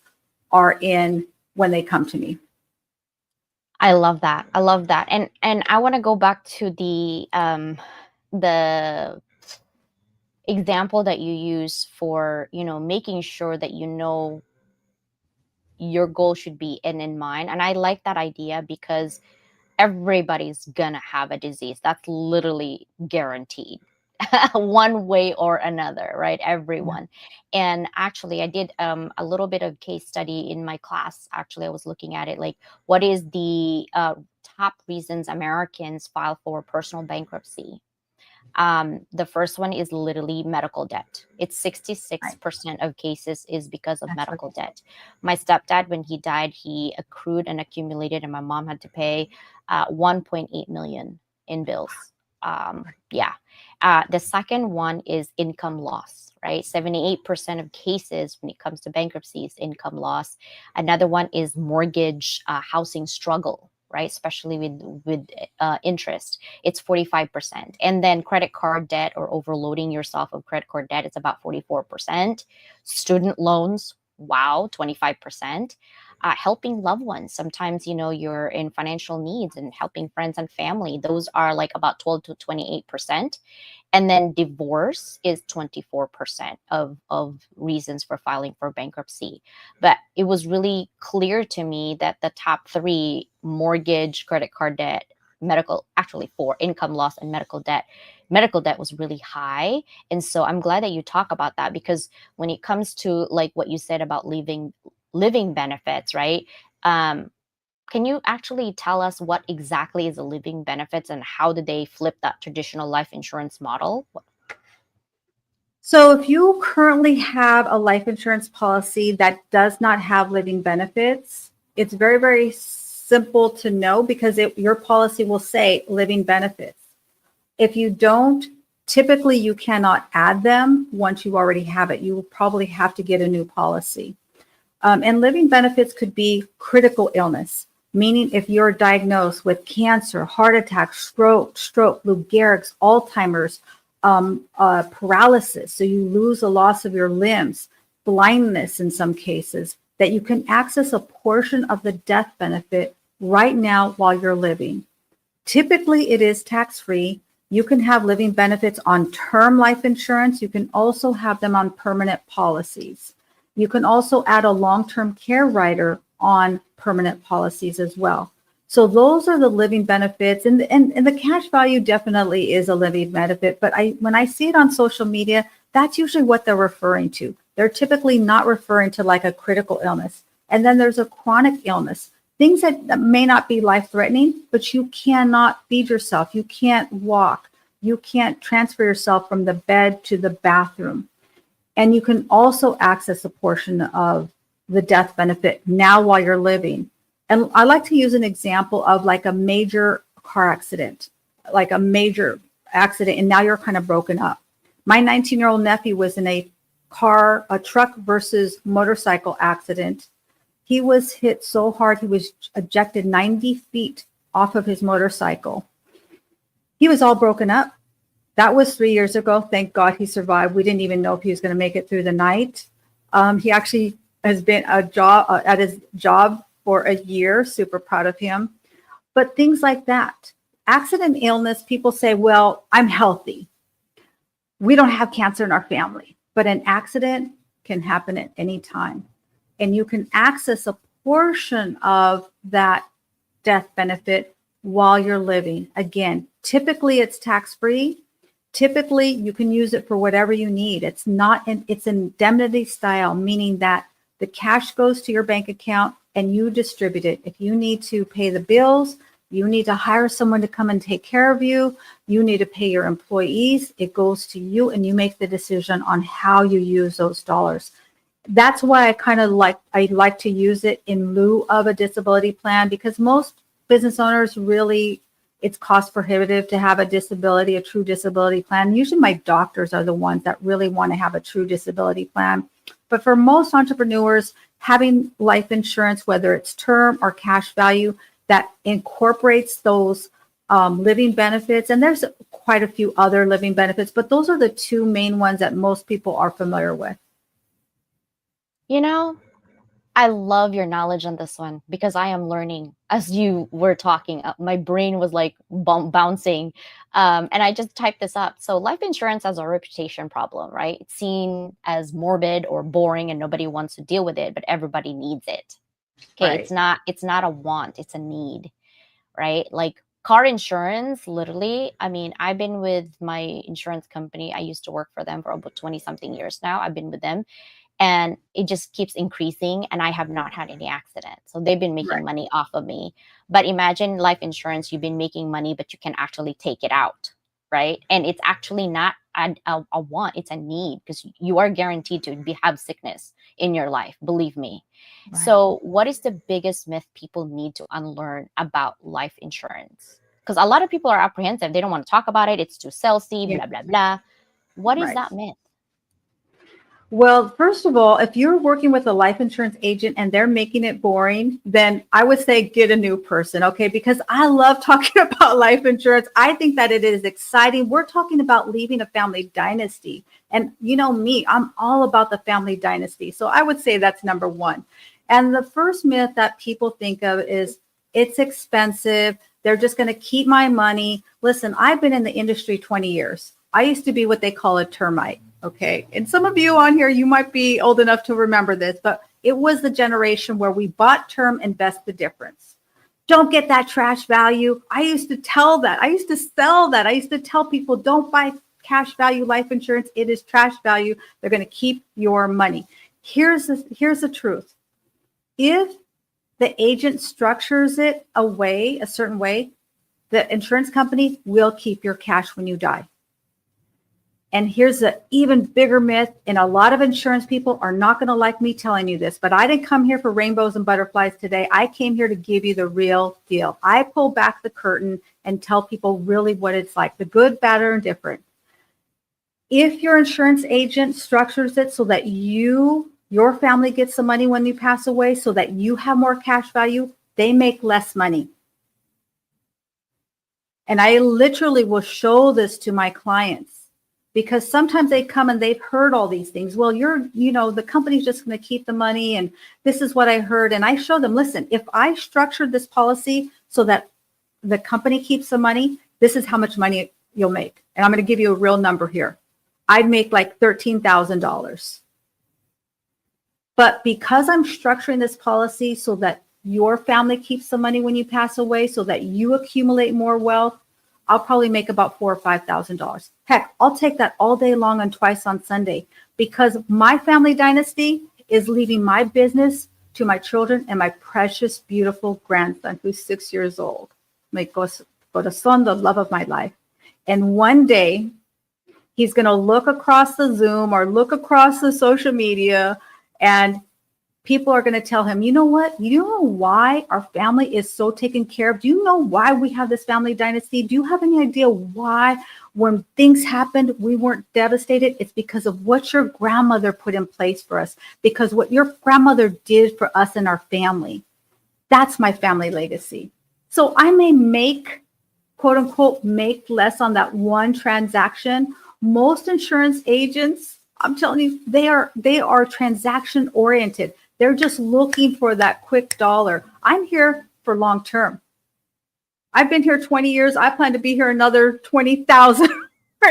are in when they come to me. I love that. I love that. And I want to go back to the example that you use for, making sure that your goal should be in mind. And I like that idea because everybody's gonna have a disease. That's literally guaranteed. One way or another, right? Everyone. And actually, I did a little bit of case study in my class. Actually, I was looking at it like, what is the top reasons Americans file for personal bankruptcy? The first one is literally medical debt. It's 66% of cases is because of medical debt. My stepdad, when he died, he accrued and accumulated, and my mom had to pay 1.8 million in bills. The second one is income loss, right? 78% of cases when it comes to bankruptcy is income loss. Another one is mortgage housing struggle. right? Especially with interest, it's 45%. And then credit card debt or overloading yourself of credit card debt, it's about 44%. Student loans, wow, 25%. Helping loved ones, sometimes you're in financial needs, and helping friends and family, those are like about 12 to 28%. And then divorce is 24% of reasons for filing for bankruptcy. But it was really clear to me that the top three, mortgage, credit card debt, medical, actually four, income loss and medical debt was really high. And so I'm glad that you talk about that, because when it comes to like what you said about living benefits, right? um, can you actually tell us what exactly is a living benefits, and how did they flip that traditional life insurance model? So if you currently have a life insurance policy that does not have living benefits, it's very, very simple to know, because your policy will say living benefits. If you don't, typically you cannot add them once you already have it. You will probably have to get a new policy. And living benefits could be critical illness, meaning if you're diagnosed with cancer, heart attack, stroke, Lou Gehrig's, Alzheimer's, paralysis, so you lose a loss of your limbs, blindness in some cases, that you can access a portion of the death benefit right now while you're living. Typically, it is tax-free. You can have living benefits on term life insurance. You can also have them on permanent policies. You can also add a long-term care rider on permanent policies as well. So those are the living benefits, and the cash value definitely is a living benefit. But when I see it on social media, that's usually what they're referring to. They're typically not referring to like a critical illness. And then there's a chronic illness, things that may not be life-threatening, but you cannot feed yourself, you can't walk, you can't transfer yourself from the bed to the bathroom. And you can also access a portion of the death benefit now while you're living. And I like to use an example of like a major car accident, like a major accident, and now you're kind of broken up. My 19-year-old nephew was in a truck versus motorcycle accident. He was hit so hard, he was ejected 90 feet off of his motorcycle. He was all broken up. That was 3 years ago. Thank God he survived. We didn't even know if he was going to make it through the night. He actually has been at his job for a year. Super proud of him. But things like that. Accident, illness, people say, well, I'm healthy. We don't have cancer in our family. But an accident can happen at any time. And you can access a portion of that death benefit while you're living. Again, typically it's tax-free. Typically, you can use it for whatever you need. It's indemnity style, meaning that the cash goes to your bank account and you distribute it. If you need to pay the bills, you need to hire someone to come and take care of you, you need to pay your employees, it goes to you and you make the decision on how you use those dollars. That's why I like to use it in lieu of a disability plan, because most business owners really, it's cost prohibitive to have a true disability plan. Usually my doctors are the ones that really want to have a true disability plan. But for most entrepreneurs, having life insurance, whether it's term or cash value, that incorporates those living benefits, and there's quite a few other living benefits, but those are the two main ones that most people are familiar with. You know, I love your knowledge on this one, because I am learning as you were talking. My brain was like bouncing. And I just typed this up. So life insurance has a reputation problem, right? It's seen as morbid or boring and nobody wants to deal with it, but everybody needs it. Okay. Right. It's not a want, it's a need, right? Like car insurance, literally. I mean, I've been with my insurance company. I used to work for them for about 20 something years now. I've been with them, and it just keeps increasing, and I have not had any accidents, so they've been making Right. money off of me. But imagine life insurance, you've been making money but you can actually take it out, right? And it's actually not a want, it's a need, because you are guaranteed to have sickness in your life, believe me. Right. So what is the biggest myth people need to unlearn about life insurance? Because a lot of people are apprehensive, they don't want to talk about it, it's too salesy, Yeah. blah blah blah. What is Right. that myth? Well, first of all, if you're working with a life insurance agent and they're making it boring, then I would say get a new person, okay? Because I love talking about life insurance. I think that it is exciting. We're talking about leaving a family dynasty. And you know me, I'm all about the family dynasty. So I would say that's number one. And the first myth that people think of is it's expensive. They're just going to keep my money. Listen, I've been in the industry 20 years. I used to be what they call a termite. Okay. And some of you on here, you might be old enough to remember this, but it was the generation where we bought term, invest the difference. Don't get that trash value. I used to tell that. I used to sell that. I used to tell people don't buy cash value life insurance. It is trash value. They're going to keep your money. Here's the truth. If the agent structures it a certain way, the insurance company will keep your cash when you die. And here's an even bigger myth, and a lot of insurance people are not going to like me telling you this, but I didn't come here for rainbows and butterflies today. I came here to give you the real deal. I pull back the curtain and tell people really what it's like, the good, bad, or indifferent. If your insurance agent structures it so that your family gets the money when you pass away, so that you have more cash value, they make less money. And I literally will show this to my clients. Because sometimes they come and they've heard all these things. Well, the company's just going to keep the money, and this is what I heard. And I show them, listen, if I structured this policy so that the company keeps the money, this is how much money you'll make. And I'm going to give you a real number here. I'd make like $13,000. But because I'm structuring this policy so that your family keeps the money when you pass away, so that you accumulate more wealth, I'll probably make about $4,000 or $5,000. Heck, I'll take that all day long and twice on Sunday, because my family dynasty is leaving my business to my children and my precious, beautiful grandson who's 6 years old. My corazón, the love of my life. And one day he's going to look across the Zoom or look across the social media, and people are going to tell him, you know what? You know why our family is so taken care of? Do you know why we have this family dynasty? Do you have any idea why when things happened, we weren't devastated? It's because of what your grandmother put in place for us, because what your grandmother did for us and our family. That's my family legacy. So I may make, quote unquote, make less on that one transaction. Most insurance agents, I'm telling you, they are transaction oriented. They're just looking for that quick dollar. I'm here for long term. I've been here 20 years. I plan to be here another 20,000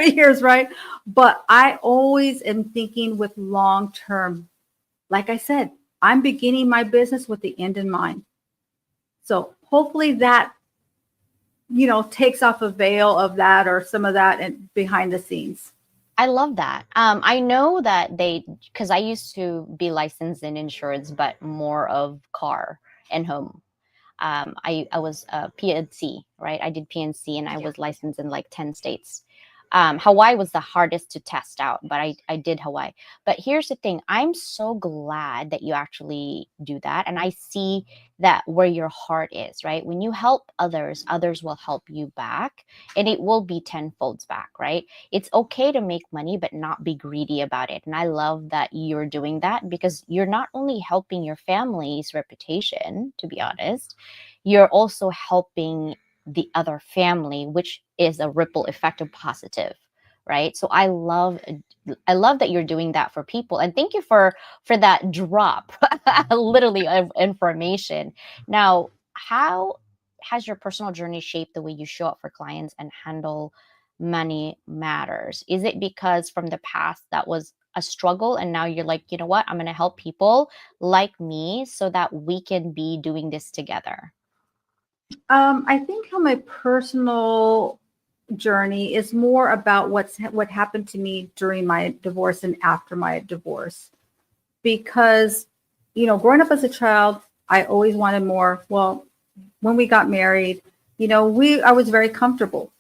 years, right? But I always am thinking with long term. Like I said, I'm beginning my business with the end in mind. So hopefully that, takes off a veil of that or some of that and behind the scenes. I love that. I know that because I used to be licensed in insurance, but more of car and home. I was a PNC, right? I did PNC and I was licensed in like 10 states. Hawaii was the hardest to test out, but I did Hawaii. But here's the thing. I'm so glad that you actually do that. And I see that where your heart is, right? When you help others, others will help you back, and it will be tenfolds back, right? It's okay to make money, but not be greedy about it. And I love that you're doing that, because you're not only helping your family's reputation, to be honest, you're also helping the other family, which is a ripple effect of positive, right? So I love that you're doing that for people, and thank you for that drop literally of information. Now, how has your personal journey shaped the way you show up for clients and handle money matters? Is it because from the past that was a struggle and now you're like, you know what, I'm going to help people like me so that we can be doing this together? I think how my personal journey is more about what happened to me during my divorce and after my divorce. Because, growing up as a child, I always wanted more. Well, when we got married, I was very comfortable.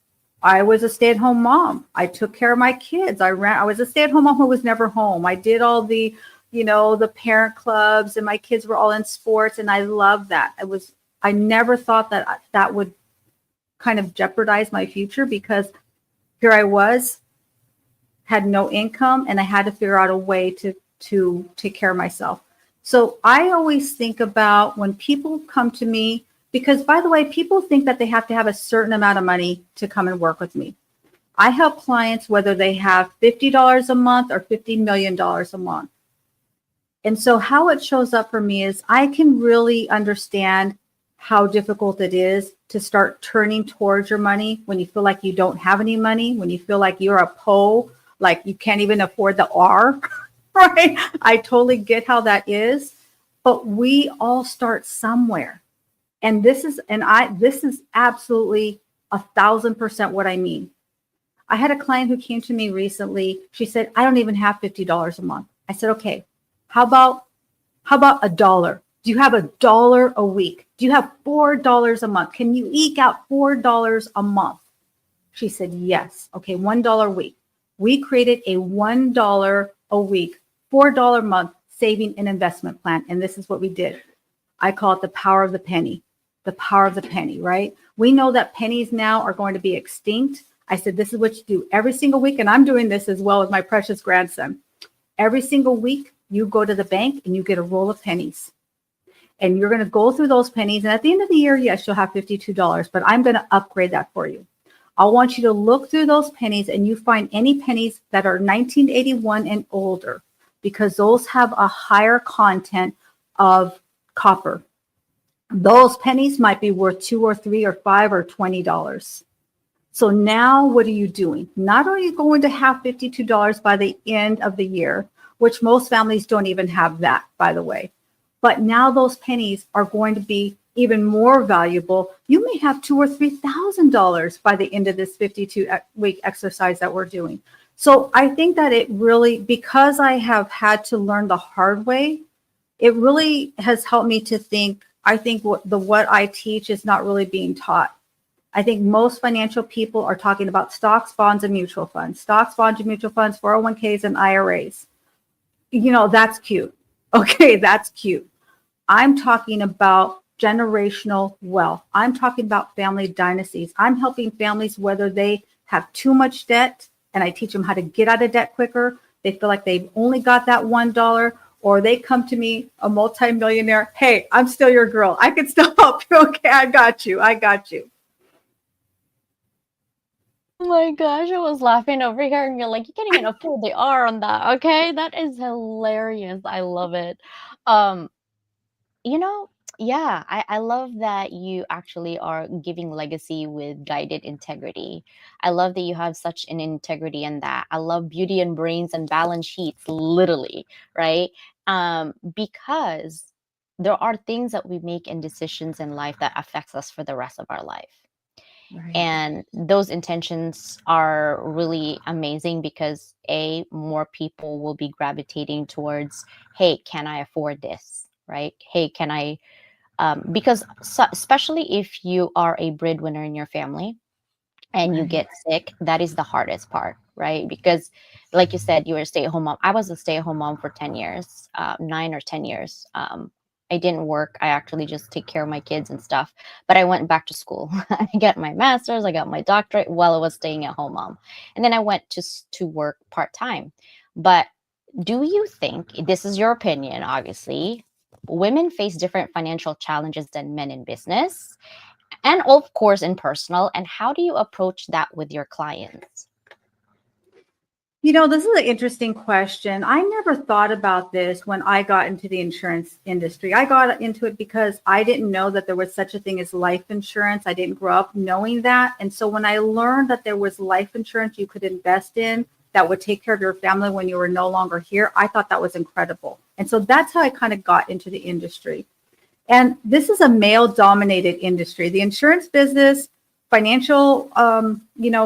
I was a stay-at-home mom. I took care of my kids. I was a stay-at-home mom who was never home. I did all the, the parent clubs, and my kids were all in sports, and I loved that. I never thought that would kind of jeopardize my future, because here I was, had no income, and I had to figure out a way to to take care of myself. So I always think about when people come to me, because by the way, people think that they have to have a certain amount of money to come and work with me. I help clients whether they have $50 a month or $50 million a month. And so how it shows up for me is I can really understand how difficult it is to start turning towards your money when you feel like you don't have any money, when you feel like you're a PO, like you can't even afford the R, right? I totally get how that is, but we all start somewhere. And this is absolutely 1,000% what I mean. I had a client who came to me recently. She said, I don't even have $50 a month. I said, okay, how about $1? Do you have $1 a week? Do you have $4 a month? Can you eke out $4 a month? She said, yes. Okay, $1 a week. We created a $1 a week, $4 a month saving and investment plan. And this is what we did. I call it the power of the penny. The power of the penny, right? We know that pennies now are going to be extinct. I said, this is what you do every single week. And I'm doing this as well with my precious grandson. Every single week, you go to the bank and you get a roll of pennies. And you're going to go through those pennies. And at the end of the year, yes, you'll have $52, but I'm going to upgrade that for you. I want you to look through those pennies and you find any pennies that are 1981 and older, because those have a higher content of copper. Those pennies might be worth $2 or $3 or $5 or $20. So now what are you doing? Not are you going to have $52 by the end of the year, which most families don't even have that, by the way. But now those pennies are going to be even more valuable. You may have $2,000 or $3,000 by the end of this 52-week exercise that we're doing. So I think that it really, because I have had to learn the hard way, it really has helped me to think, I think what I teach is not really being taught. I think most financial people are talking about stocks, bonds, and mutual funds. Stocks, bonds, and mutual funds, 401ks, and IRAs. You know, that's cute. Okay, that's cute. I'm talking about generational wealth. I'm talking about family dynasties. I'm helping families whether they have too much debt, and I teach them how to get out of debt quicker. They feel like they've only got that $1, or they come to me, a multimillionaire. Hey, I'm still your girl. I can still help you. Okay, I got you. I got you. Oh my gosh, I was laughing over here and you're like, you can't even afford the R on that. Okay, that is hilarious. I love it. Um, you know, yeah, I love that you actually are giving legacy with guided integrity. I love that you have such an integrity in that. I love beauty and brains and balance sheets, literally, right? Because there are things that we make and decisions in life that affects us for the rest of our life. Right. And those intentions are really amazing because more people will be gravitating towards, hey, can I afford this? Right? Hey, can I because especially if you are a breadwinner in your family and you get sick, that is the hardest part, right? Because like you said, you were a stay-at-home mom. I was a stay-at-home mom for 10 years, 9 or 10 years. I didn't work. I actually just take care of my kids and stuff. But I went back to school. I got my master's, I got my doctorate while I was staying at home mom. And then I went to work part-time. But do you think, this is your opinion, obviously, women face different financial challenges than men in business and of course in personal, and how do you approach that with your clients? You know, this is an interesting question. I never thought about this when I got into the insurance industry. I got into it because I didn't know that there was such a thing as life insurance. I didn't grow up knowing that. And so when I learned that there was life insurance you could invest in that would take care of your family when you were no longer here, I thought that was incredible. And so that's how I kind of got into the industry. And this is a male-dominated industry. The insurance business, financial,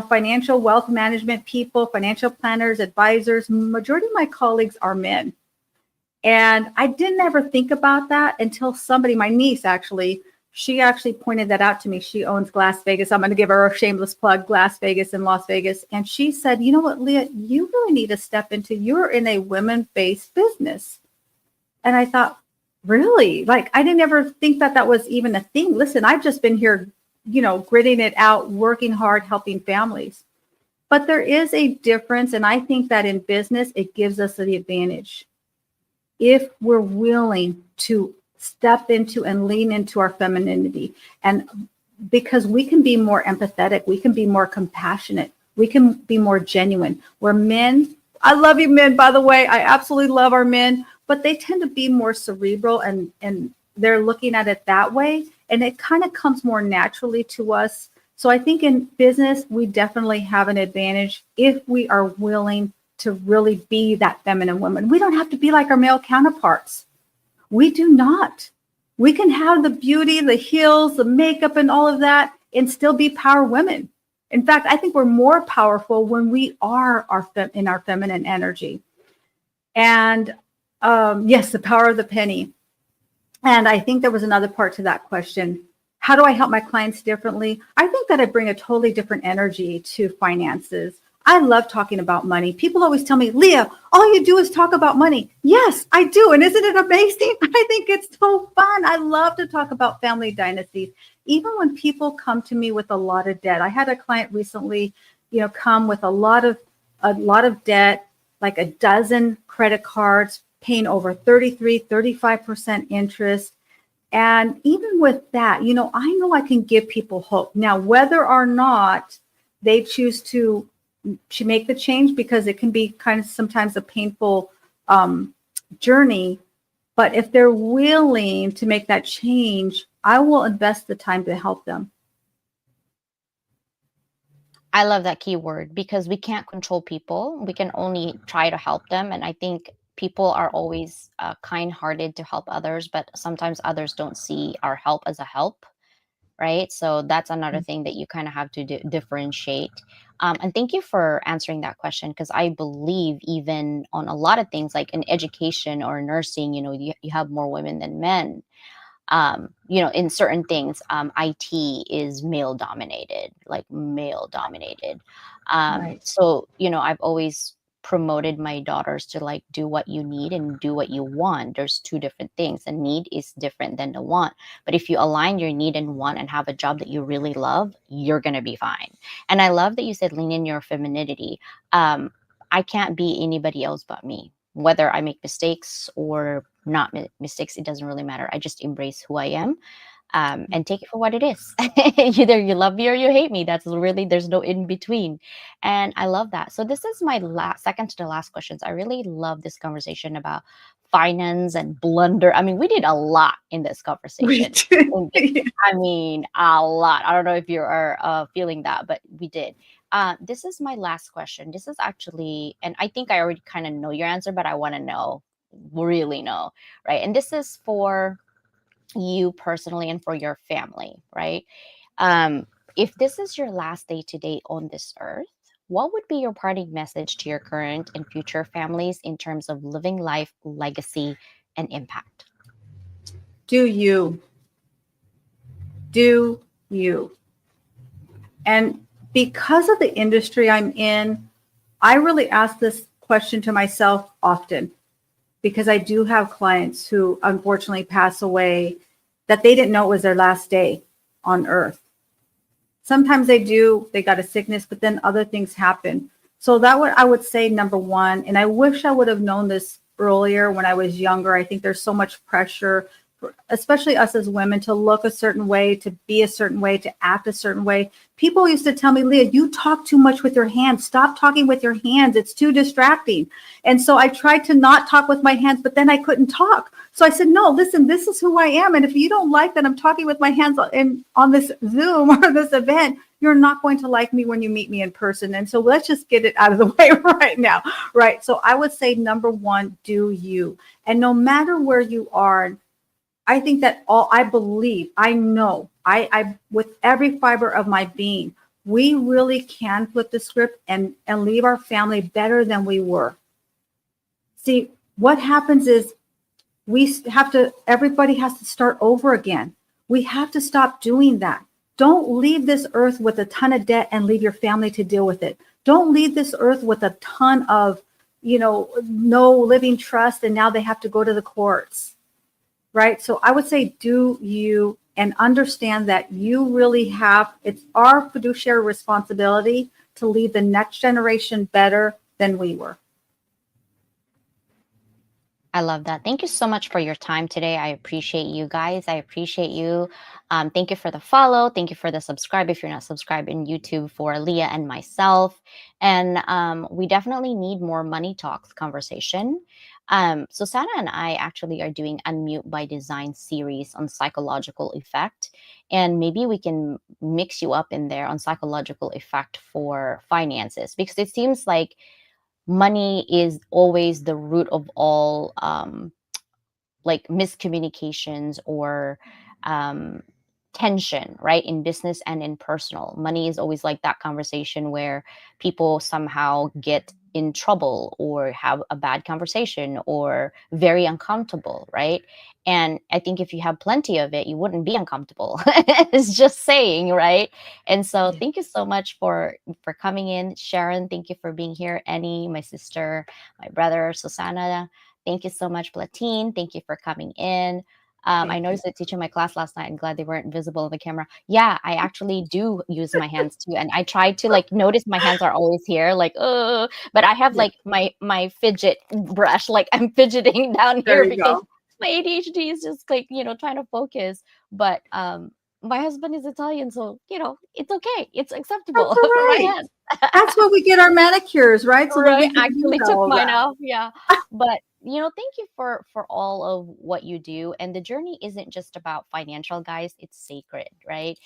financial wealth management people, financial planners, advisors, majority of my colleagues are men. And I didn't ever think about that until somebody, my niece actually, she actually pointed that out to me. She owns Glass Vegas. I'm going to give her a shameless plug, Glass Vegas in Las Vegas. And she said, you know what, Leah, you really need to step into, you're in a women-based business. And I thought, really? Like, I didn't ever think that that was even a thing. Listen, I've just been here, gritting it out, working hard, helping families. But there is a difference. And I think that in business, it gives us the advantage. if we're willing to step into and lean into our femininity. And because we can be more empathetic, we can be more compassionate, we can be more genuine. Where men, I love you men, by the way, I absolutely love our men, but they tend to be more cerebral and they're looking at it that way. And it kind of comes more naturally to us. So I think in business, we definitely have an advantage if we are willing to really be that feminine woman. We don't have to be like our male counterparts. We do not. We can have the beauty, the heels, the makeup, and all of that, and still be power women. In fact, I think we're more powerful when we are in our feminine energy. And yes, the power of the penny. And I think there was another part to that question. How do I help my clients differently? I think that I bring a totally different energy to finances. I love talking about money. People always tell me, Leah, all you do is talk about money. Yes, I do. And isn't it amazing? I think it's so fun. I love to talk about family dynasties. Even when people come to me with a lot of debt. I had a client recently, come with a lot of debt, like a dozen credit cards, paying over 35% interest. And even with that, I know I can give people hope. Now, whether or not they choose to make the change, because it can be kind of sometimes a painful journey. But if they're willing to make that change, I will invest the time to help them. I love that keyword because we can't control people. We can only try to help them. And I think people are always kind-hearted to help others, but sometimes others don't see our help as a help, right? So that's another thing that you kind of have to differentiate. And thank you for answering that question, because I believe even on a lot of things like in education or nursing, you have more women than men. In certain things, IT is male dominated, like male dominated. Right. So, I've always promoted my daughters to like do what you need and do what you want. There's two different things. A need is different than the want. But if you align your need and want and have a job that you really love, you're going to be fine. And I love that you said lean in your femininity. I can't be anybody else but me. Whether I make mistakes or not mistakes, it doesn't really matter. I just embrace who I am, and take it for what it is. Either you love me or you hate me. There's no in between. And I love that. So this is my second to the last questions. I really love this conversation about finance and blunder. I mean, we did a lot in this conversation. I mean, a lot. I don't know if you are feeling that, but we did. This is my last question. This is actually, and I think I already kind of know your answer, but I want to really know, right? And this is for you personally and for your family, right? If this is your last day today on this earth, what would be your parting message to your current and future families in terms of living life, legacy, and impact? Do you. Do you. And because of the industry I'm in, I really ask this question to myself often, because I do have clients who unfortunately pass away that they didn't know it was their last day on earth. Sometimes they got a sickness, but then other things happen. So I would say number one, and I wish I would have known this earlier when I was younger. I think there's so much pressure, especially us as women, to look a certain way, to be a certain way, to act a certain way. People used to tell me, Leah, you talk too much with your hands. Stop talking with your hands. It's too distracting. And so I tried to not talk with my hands, but then I couldn't talk. So I said, no, listen, this is who I am. And if you don't like that I'm talking with my hands on this Zoom or this event, you're not going to like me when you meet me in person. And so let's just get it out of the way right now. Right. So I would say, number one, do you. And no matter where you are, I think that I know, with every fiber of my being, we really can flip the script and leave our family better than we were. See, what happens is everybody has to start over again. We have to stop doing that. Don't leave this earth with a ton of debt and leave your family to deal with it. Don't leave this earth with a ton of, no living trust, and now they have to go to the courts. Right. So I would say, do you, and understand that you really it's our fiduciary responsibility to leave the next generation better than we were. I love that. Thank you so much for your time today. I appreciate you guys. I appreciate you. Thank you for the follow. Thank you for the subscribe if you're not subscribed in YouTube for Leah and myself. And we definitely need more money talks conversation. Susanna and I actually are doing Unmute by Design series on psychological effect. And maybe we can mix you up in there on psychological effect for finances because it seems like money is always the root of all like miscommunications or um, tension, right? In business and in personal. Money is always like that conversation where people somehow get in trouble or have a bad conversation or very uncomfortable, right? And I think if you have plenty of it, you wouldn't be uncomfortable. It's just saying, right? And so Yeah. thank you so much for coming in. Sharon, thank you for being here. Annie, my sister, my brother, Susanna, thank you so much, Platine. Thank you for coming in. I Thank you. noticed a teacher in my class last night. I'm glad they weren't visible on the camera. Yeah, I actually do use my hands too, and I try to like notice my hands are always here, like but I have Yeah, like my fidget brush, like I'm fidgeting down there here you because go. my ADHD is just like trying to focus. But my husband is Italian, so it's okay, it's That's acceptable all for my right. hands. That's what we get our manicures, right? So that Right, we can use actually took all of mine that. off, yeah. But, thank you for all of what you do, and the journey isn't just about financial, guys, it's sacred, right?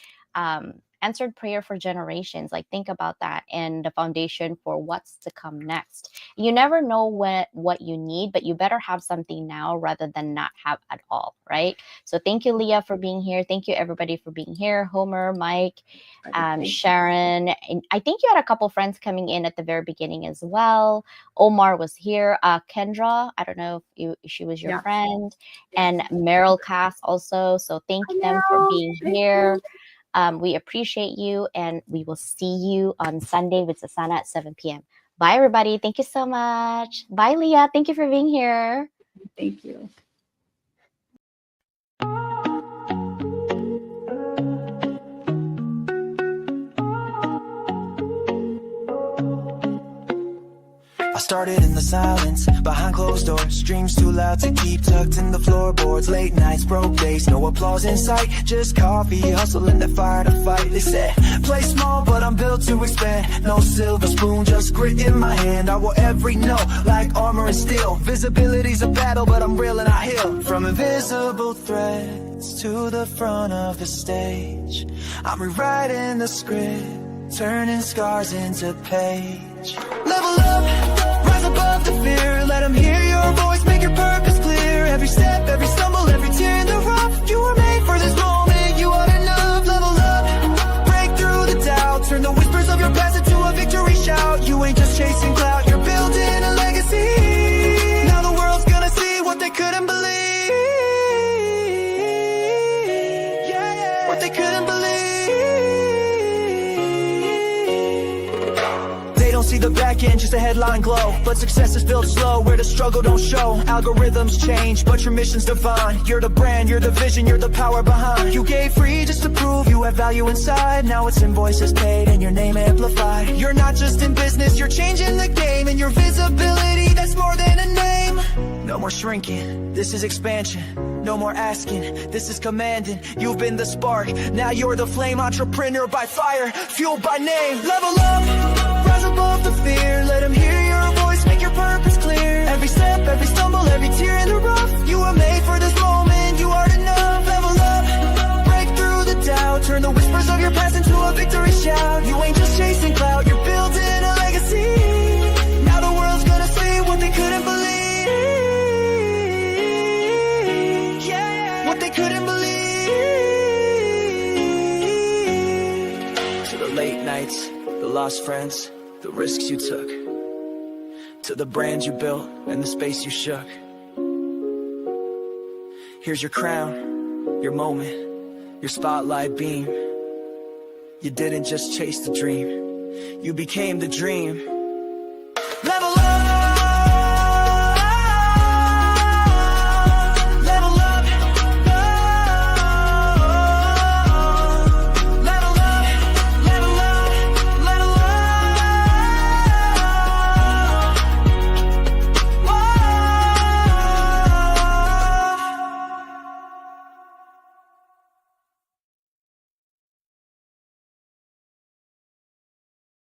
Answered prayer for generations, like, think about that, and the foundation for what's to come next. You never know what you need, but you better have something now rather than not have at all, right? So thank you, Leah, for being here. Thank you, everybody, for being here. Homer, Mike, Right. Thank you. Sharon, and I think you had a couple friends coming in at the very beginning as well. Omar was here. Kendra, I don't know if she was your Yeah. friend, Yes. and Meryl Cass also. So thank Hi, them for Meryl. being Thank here. you. We appreciate you, and we will see you on Sunday with Susanna at 7 p.m. Bye, everybody. Thank you so much. Bye, Leah. Thank you for being here. Thank you. I started in the silence, behind closed doors. Dreams too loud to keep tucked in the floorboards. Late nights, broke days, no applause in sight. Just coffee, hustling that fire to fight. They said, play small, but I'm built to expand. No silver spoon, just grit in my hand. I will every note, like armor and steel. Visibility's a battle, but I'm real and I heal. From invisible threads to the front of the stage, I'm rewriting the script, turning scars into page. Level up, rise above the fear. Let them hear your voice, make your purpose clear. Every step, every stumble, every tear in the rough. You were made for this moment, you are enough. Level up, break through the doubt. Turn the whispers of your past into a victory shout. You ain't just chasing clout, you're building a legacy. Now the world's gonna see what they couldn't believe. Yeah, yeah. What they couldn't believe. See the back end, just a headline glow. But success is built slow, where the struggle don't show. Algorithms change, but your mission's divine. You're the brand, you're the vision, you're the power behind. You gave free just to prove you have value inside. Now it's invoices paid and your name amplified. You're not just in business, you're changing the game. And your visibility, that's more than a name. No more shrinking, this is expansion. No more asking, this is commanding. You've been the spark, now you're the flame. Entrepreneur by fire, fueled by name. Level up, rise above the fear. Let them hear your voice, make your purpose clear. Every step, every stumble, every tear in the rough. You were made for this moment, you are enough. Level up, break through the doubt. Turn the whispers of your past into a victory shout. You ain't just chasing clout, you're building a legacy. Now the world's gonna see what they couldn't believe. What they couldn't believe. To the late nights, the lost friends, the risks you took, to the brand you built and the space you shook. Here's your crown, your moment, your spotlight beam. You didn't just chase the dream, you became the dream.